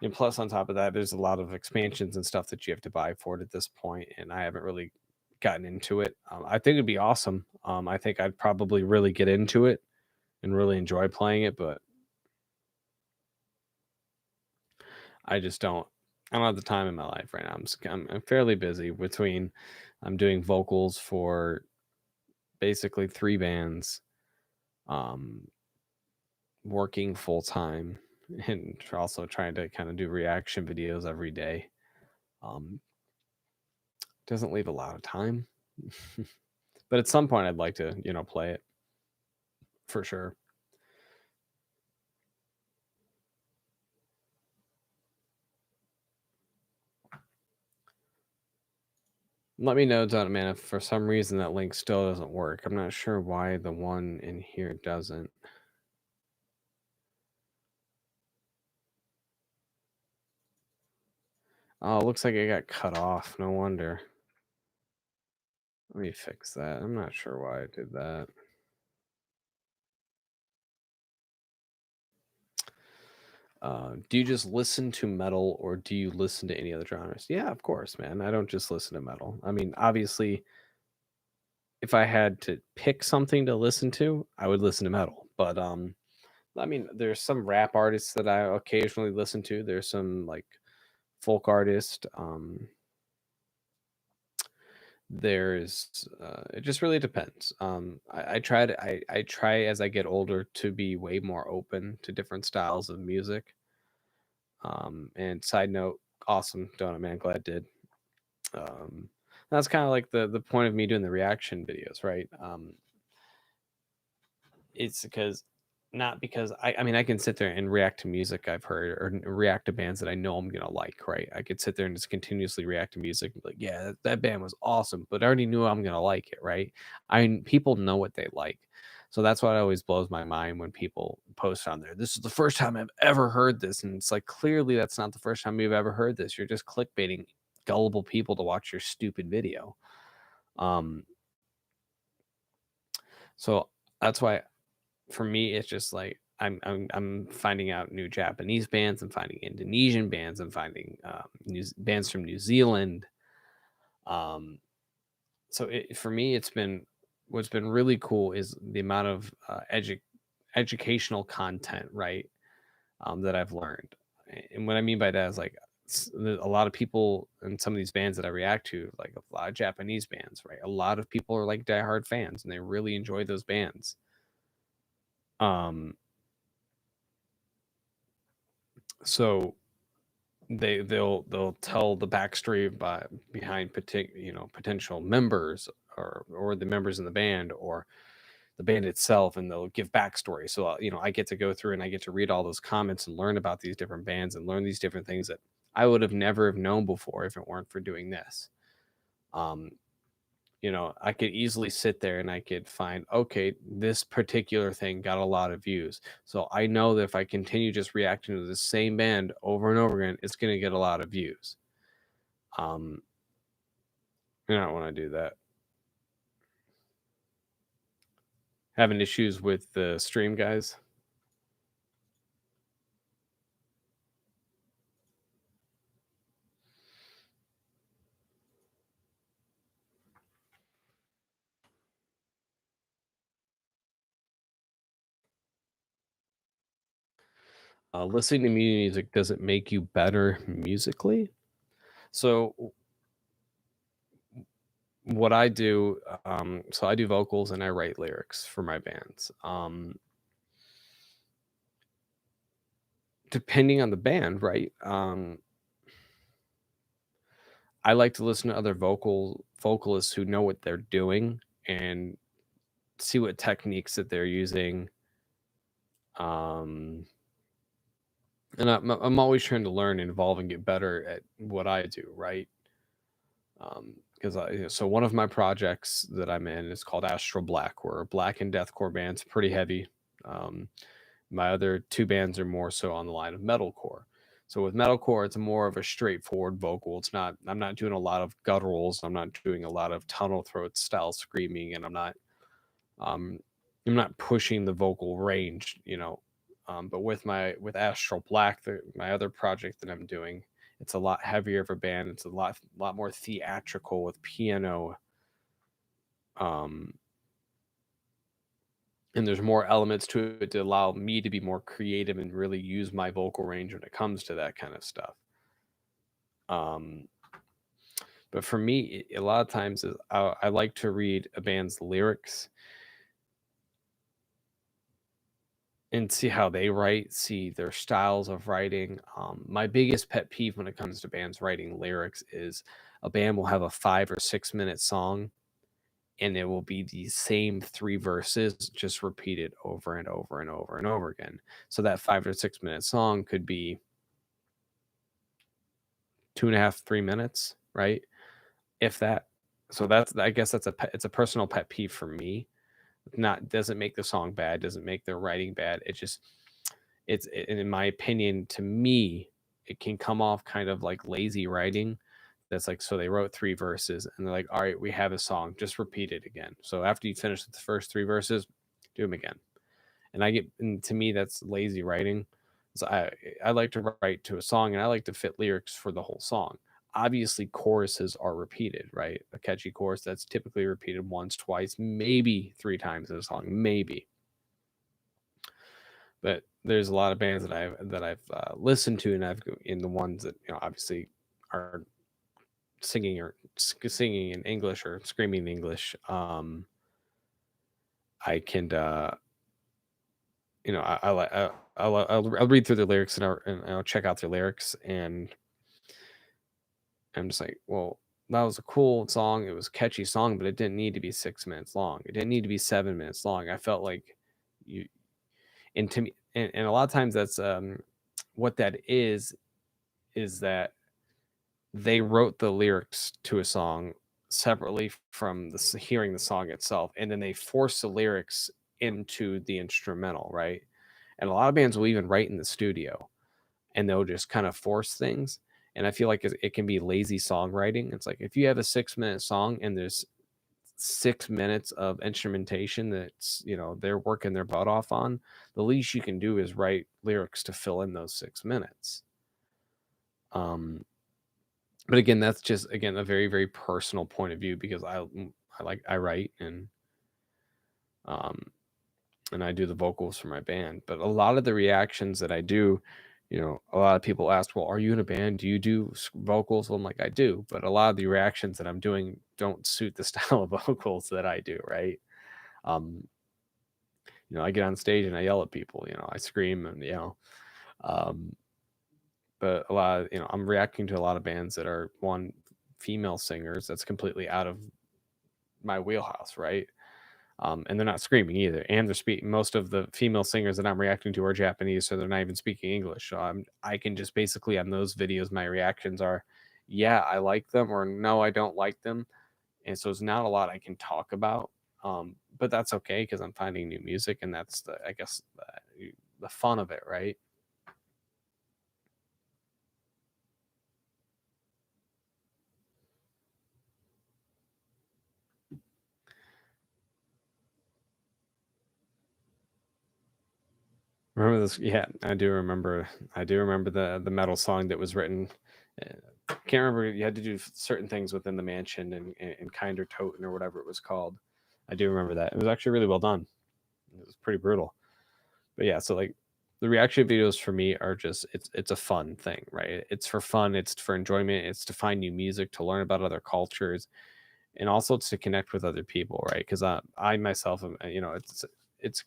And plus, on top of that, there's a lot of expansions and stuff that you have to buy for it at this point, and I haven't really gotten into it. I think it'd be awesome. I think I'd probably really get into it and really enjoy playing it, but I just don't. I don't have the time in my life right now. I'm fairly busy between I'm doing vocals for basically 3 bands, um, working full time, and also trying to kind of do reaction videos every day. Um, doesn't leave a lot of time. But at some point, I'd like to, play it for sure. Let me know, Don, man, if for some reason that link still doesn't work. I'm not sure why the one in here doesn't. Oh, it looks like it got cut off. No wonder. Let me fix that. I'm not sure why I did that. Do you just listen to metal or do you listen to any other genres? Yeah, of course, man. I don't just listen to metal. I mean, obviously, if I had to pick something to listen to, I would listen to metal. But I mean, there's some rap artists that I occasionally listen to. There's some like folk artist. There's it just really depends. I try as I get older to be way more open to different styles of music. And side note, awesome donut man, glad did. Um, that's kind of like the point of me doing the reaction videos, right? It's because not because I mean I can sit there and react to music I've heard or react to bands that I know I'm gonna like, right? I could sit there and just continuously react to music and be like, yeah, that band was awesome, but I already knew I'm gonna like it, right? People know what they like. So that's what always blows my mind when people post on there. This is the first time I've ever heard this. And it's like clearly that's not the first time you've ever heard this. You're just clickbaiting gullible people to watch your stupid video. Um, so that's why for me, it's just like I'm finding out new Japanese bands. I'm finding Indonesian bands. I'm finding bands from New Zealand. Um, so for me, it's been what's been really cool is the amount of educational content, right? That I've learned, and what I mean by that is like a lot of people and some of these bands that I react to, like a lot of Japanese bands, right? A lot of people are like diehard fans, and they really enjoy those bands. Um, so they'll tell the backstory behind potential members or the members in the band or the band itself, and they'll give backstory. So I get to go through and I get to read all those comments and learn about these different bands and learn these different things that I would have never have known before if it weren't for doing this. um I could easily sit there and I could find, okay, this particular thing got a lot of views. So I know that if I continue just reacting to the same band over and over again, it's going to get a lot of views. Um, and I don't want to do that. Having issues with the stream, guys. Listening to music doesn't make you better musically. So what I do, so I do vocals and I write lyrics for my bands. Depending on the band, right? I like to listen to other vocalists who know what they're doing and see what techniques that they're using. Um, and I'm always trying to learn and evolve and get better at what I do, right? Because so one of my projects that I'm in is called Astral Black. We're a black and deathcore band. It's pretty heavy. Um, my other two bands are more so on the line of metalcore. So with metalcore, it's more of a straightforward vocal. It's not. I'm not doing a lot of gutturals. I'm not doing a lot of tunnel throat style screaming, and um, I'm not pushing the vocal range. But with Astral Black, my other project that I'm doing, it's a lot heavier of a band. It's a lot more theatrical with piano. Um, and there's more elements to it to allow me to be more creative and really use my vocal range when it comes to that kind of stuff. Um, but for me, a lot of times I like to read a band's lyrics and see how they write, see their styles of writing. My biggest pet peeve when it comes to bands writing lyrics is a band will have a 5 or 6 minute song and it will be the same three verses just repeated over and over and over and over again. So that 5 or 6 minute song could be 2.5, 3 minutes, right? If that. So that's, I guess it's a personal pet peeve for me. Not doesn't make the song bad, doesn't make their writing bad. In my opinion, to me, it can come off kind of like lazy writing. That's like, so they wrote three verses and they're like, all right, we have a song, just repeat it again. So after you finish the first three verses, do them again. And to me, that's lazy writing. So I like to write to a song and I like to fit lyrics for the whole song. Obviously, choruses are repeated, right? A catchy chorus that's typically repeated once, twice, maybe three times in a song, maybe. But there's a lot of bands that I've listened to, and I've in the ones that obviously are singing in English or screaming in English. I can I like I'll read through the lyrics and I'll check out their lyrics, and I'm just like, well, that was a cool song. It was a catchy song, but it didn't need to be 6 minutes long. It didn't need to be 7 minutes long. I felt like you and to me, and a lot of times that's what that is that they wrote the lyrics to a song separately from hearing the song itself, and then they force the lyrics into the instrumental, right? And a lot of bands will even write in the studio, and they'll just kind of force things. And I feel like it can be lazy songwriting. It's like if you have a 6 minute song and there's 6 minutes of instrumentation that's they're working their butt off on, the least you can do is write lyrics to fill in those 6 minutes. But again, that's just a very very personal point of view because I write um and I do the vocals for my band. But a lot of the reactions that I do, a lot of people ask, well, are you in a band? Do you do vocals? Well, I'm like, I do, but a lot of the reactions that I'm doing don't suit the style of vocals that I do, right? um I get on stage and I yell at people, I scream and um but a lot of, I'm reacting to a lot of bands that are one female singers that's completely out of my wheelhouse, right? And they're not screaming either, and they're speaking. Most of the female singers that I'm reacting to are Japanese, so they're not even speaking English. So I can just basically on those videos, my reactions are, yeah, I like them, or no, I don't like them, and so it's not a lot I can talk about. But that's okay because I'm finding new music, and that's I guess the fun of it, right? Remember this? Yeah, I do remember. I do remember the metal song that was written. Can't remember. You had to do certain things within the mansion and Kinder Toten or whatever it was called. I do remember that. It was actually really well done. It was pretty brutal. But yeah, so like the reaction videos for me are just it's a fun thing, right? It's for fun, it's for enjoyment, it's to find new music, to learn about other cultures, and also to connect with other people, right? Because I myself am, it's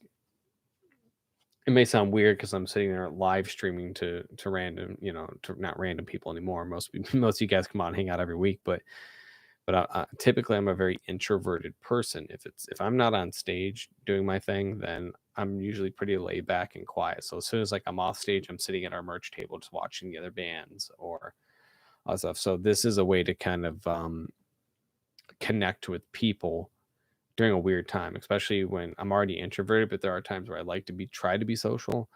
it may sound weird because I'm sitting there live streaming to random, to not random people anymore. Most of you guys come on and hang out every week, but typically I'm a very introverted person. If I'm not on stage doing my thing, then I'm usually pretty laid back and quiet. So as soon as like I'm off stage, I'm sitting at our merch table just watching the other bands or other stuff. So this is a way to kind of connect with people during a weird time, especially when I'm already introverted, but there are times where I like to try to be social.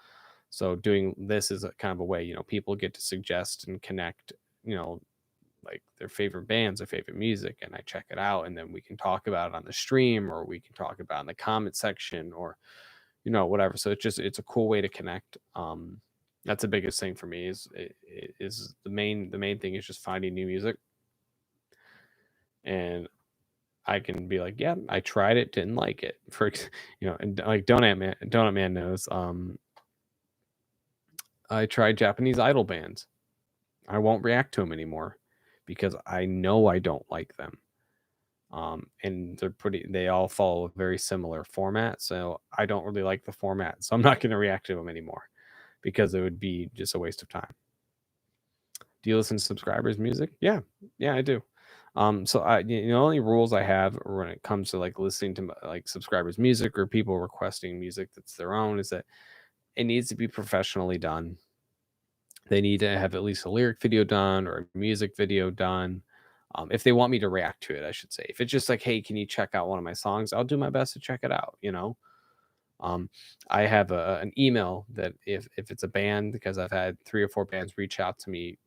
So doing this is a kind of a way, people get to suggest and connect, you know, like their favorite bands, their favorite music, and I check it out, and then we can talk about it on the stream, or we can talk about it in the comment section, or whatever. So it's a cool way to connect. That's the biggest thing for me is the main thing is just finding new music, and I can be like, yeah, I tried it, didn't like it. And like Donut Man knows. I tried Japanese idol bands. I won't react to them anymore because I know I don't like them. And they all follow a very similar format. So I don't really like the format. So I'm not going to react to them anymore because it would be just a waste of time. Do you listen to subscribers' music? Yeah, I do. So the only rules I have when it comes to like listening to like subscribers' music or people requesting music that's their own is that it needs to be professionally done. They need to have at least a lyric video done or a music video done. If they want me to react to it, I should say. If it's just like, hey, can you check out one of my songs? I'll do my best to check it out. Um, I have an email that if it's a band, because I've had 3 or 4 bands reach out to me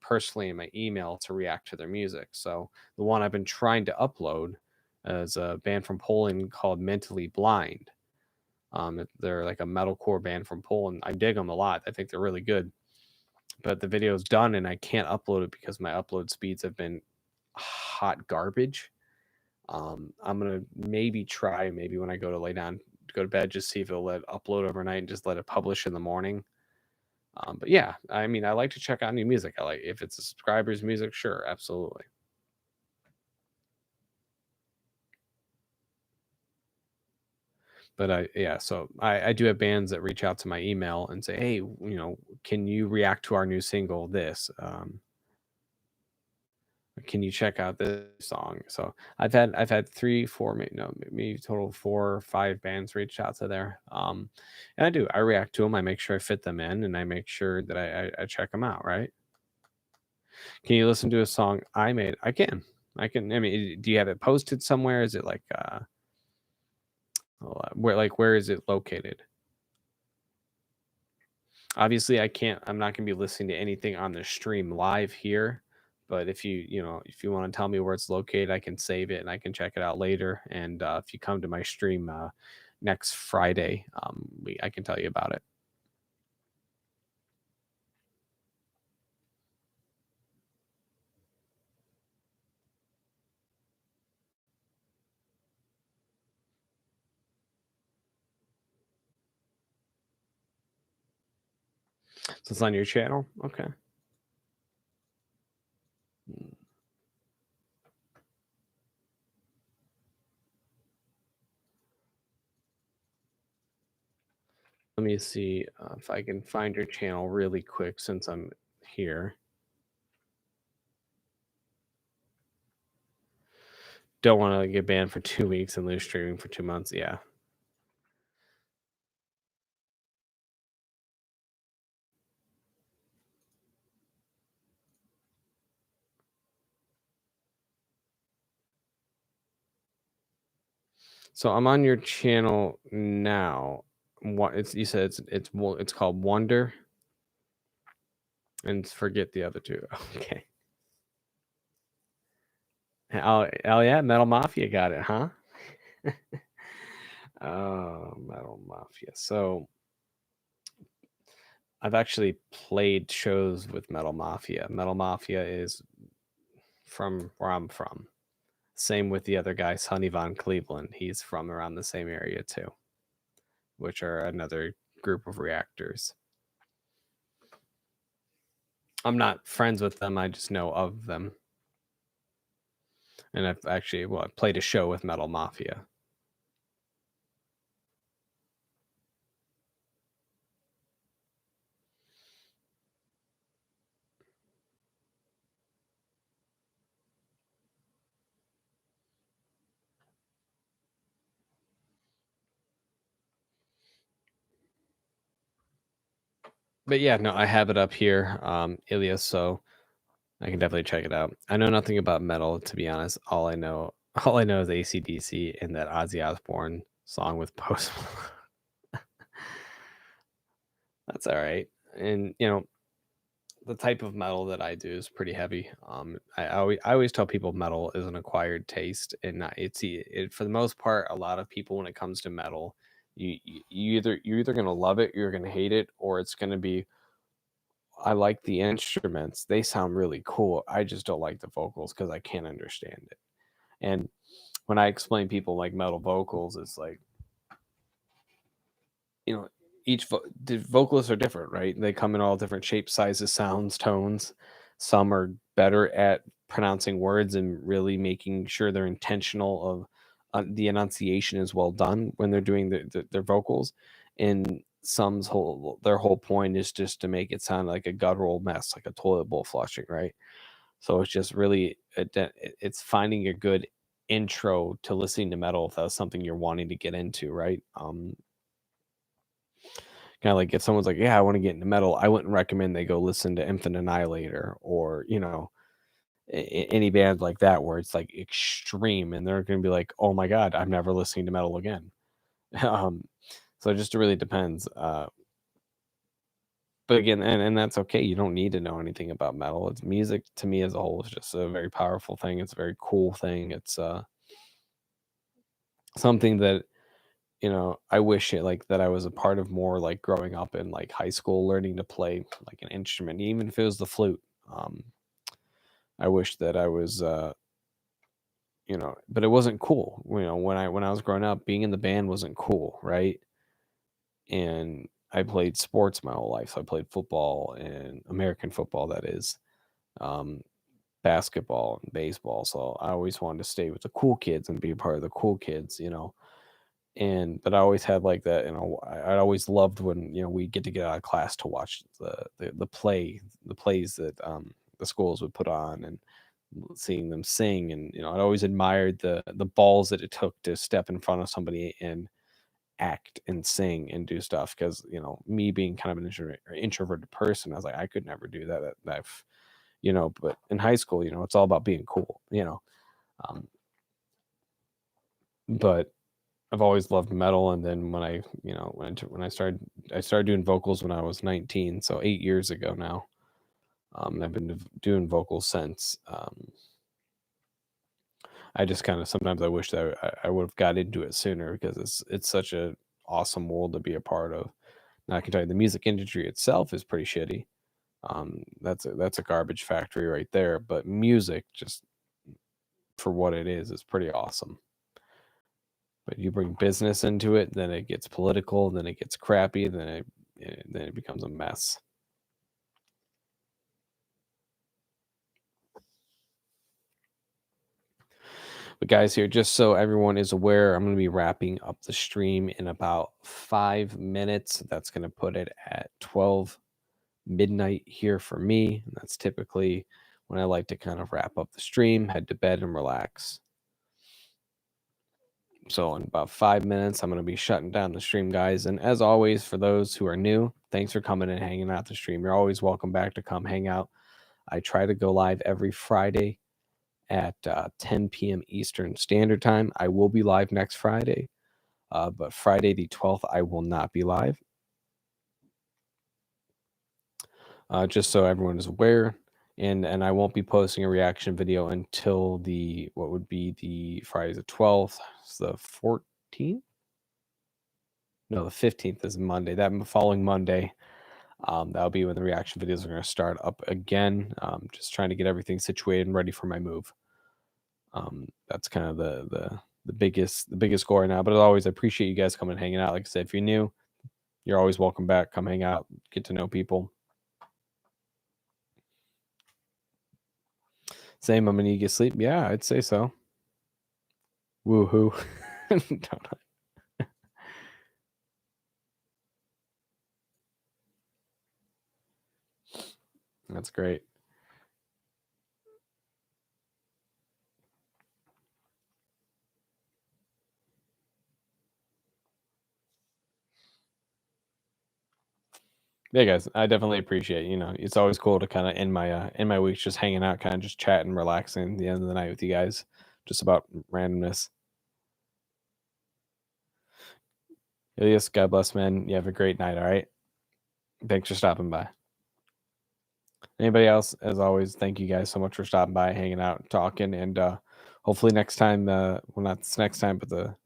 personally in my email to react to their music. So the one I've been trying to upload is a band from Poland called Mentally Blind. They're like a metalcore band from Poland. I dig them a lot. I think they're really good. But the video's done and I can't upload it because my upload speeds have been hot garbage. I'm gonna maybe when I go to lay down, go to bed, just see if it'll let upload overnight and just let it publish in the morning. But yeah, I mean, I like to check out new music. I like if it's a subscriber's music, sure, absolutely. But so I do have bands that reach out to my email and say, hey, can you react to our new single? This. Can you check out this song? So I've had 3, 4, maybe total 4 or 5 bands reach out to there. And I react to them. I make sure I fit them in, and I make sure that I check them out. Right? Can you listen to a song I made? I can. I mean, do you have it posted somewhere? Is it like where is it located? Obviously, I'm not gonna be listening to anything on the stream live here. But if you want to tell me where it's located, I can save it and I can check it out later. And if you come to my stream next Friday, I can tell you about it. So it's on your channel, okay? Hmm. Let me see if I can find your channel really quick since I'm here. Don't want to get banned for 2 weeks and lose streaming for 2 months. Yeah. So I'm on your channel now. What you said it's called Wonder, and forget the other two. Okay. Oh yeah, Metal Mafia got it, huh? Oh, Metal Mafia. So I've actually played shows with Metal Mafia. Metal Mafia is from where I'm from. Same with the other guy, Sonny Von Cleveland. He's from around the same area too, which are another group of reactors. I'm not friends with them. I just know of them. And I've actually, I've played a show with Metal Mafia. But yeah, no, I have it up here, Ilias, so I can definitely check it out. I know nothing about metal, to be honest. All I know is AC/DC and that Ozzy Osbourne song with Post. That's all right. And the type of metal that I do is pretty heavy. I always tell people metal is an acquired taste, and not, for the most part, a lot of people when it comes to metal, you're either gonna love it, you're gonna hate it, or it's gonna be, I like the instruments, they sound really cool. I just don't like the vocals because I can't understand it. And when I explain people like metal vocals, it's like, you know, the vocalists are different, right? They come in all different shapes, sizes, sounds, tones. Some are better at pronouncing words and really making sure they're intentional of the enunciation is well done when they're doing their vocals. And their whole point is just to make it sound like a guttural mess, like a toilet bowl flushing, right? So it's just really it's finding a good intro to listening to metal if that's something you're wanting to get into, right? Kind of like if someone's like, "Yeah, I want to get into metal," I wouldn't recommend they go listen to Infinite Annihilator or any band like that where it's like extreme, and they're going to be like, "Oh my god, I'm never listening to metal again." um, so it just really depends. But again, and that's okay. You don't need to know anything about metal. It's music to me as a whole is just a very powerful thing. It's a very cool thing. It's something that I wish like that I was a part of more, like growing up in like high school, learning to play like an instrument, even if it was the flute. Um, I wish that I was, but it wasn't cool. When I was growing up, being in the band wasn't cool, right? And I played sports my whole life. So I played football and American football, that is, um, basketball and baseball. So I always wanted to stay with the cool kids and be a part of the cool kids. And but I always had like that, I always loved when we get out of class to watch the plays that the schools would put on, and seeing them sing. And I'd always admired the balls that it took to step in front of somebody and act and sing and do stuff, because me being kind of an introverted person, I was like, I could never do that. But in high school, it's all about being cool. um, but I've always loved metal. And then I started doing vocals when I was 19, so 8 years ago now. And I've been doing vocals since. I just kind of sometimes I wish that I would have got into it sooner, because it's such a awesome world to be a part of. Now I can tell you the music industry itself is pretty shitty. That's a garbage factory right there. But music, just for what it is pretty awesome. But you bring business into it, then it gets political, then it gets crappy, then it becomes a mess. But guys, here, just so everyone is aware, I'm going to be wrapping up the stream in about 5 minutes. That's going to put it at 12 midnight here for me. And that's typically when I like to kind of wrap up the stream, head to bed, and relax. So in about 5 minutes, I'm going to be shutting down the stream, guys. And as always, for those who are new, thanks for coming and hanging out the stream. You're always welcome back to come hang out. I try to go live every Friday at 10 p.m. Eastern Standard Time. I will be live next Friday, but Friday the 12th, I will not be live. Just so everyone is aware. And I won't be posting a reaction video until what would be the Friday the 12th, the 14th? No, the 15th is Monday. That following Monday, that'll be when the reaction videos are going to start up again. Just trying to get everything situated and ready for my move. That's kind of the biggest goal right now. But as always, I appreciate you guys coming and hanging out. Like I said, if you're new, you're always welcome back. Come hang out, get to know people. Same, I'm gonna need to get sleep. Yeah, I'd say so. Woohoo. That's great. Yeah, guys, I definitely appreciate, it's always cool to kind of end my weeks just hanging out, kind of just chatting, relaxing at the end of the night with you guys, just about randomness. Yes, God bless, man. You have a great night, all right? Thanks for stopping by. Anybody else, as always, thank you guys so much for stopping by, hanging out, talking, and hopefully next time, well, not this next time, but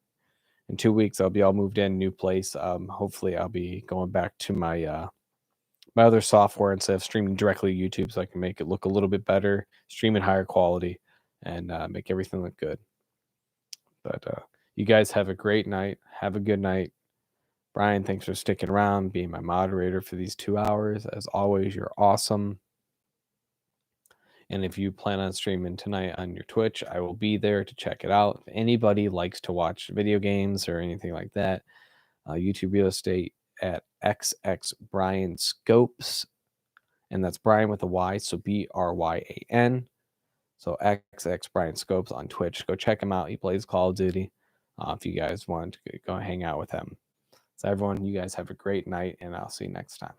in 2 weeks, I'll be all moved in, new place. Hopefully, I'll be going back to my other software instead of streaming directly to YouTube, so I can make it look a little bit better, stream in higher quality, and make everything look good. But you guys have a great night. Have a good night. Brian, thanks for sticking around, being my moderator for these 2 hours. As always, you're awesome. And if you plan on streaming tonight on your Twitch, I will be there to check it out. If anybody likes to watch video games or anything like that, YouTube Real Estate at XX Brian Scopes. And that's Brian with a Y, so BRYAN. So XX Brian Scopes on Twitch. Go check him out. He plays Call of Duty. If you guys want to go hang out with him. So everyone, you guys have a great night, and I'll see you next time.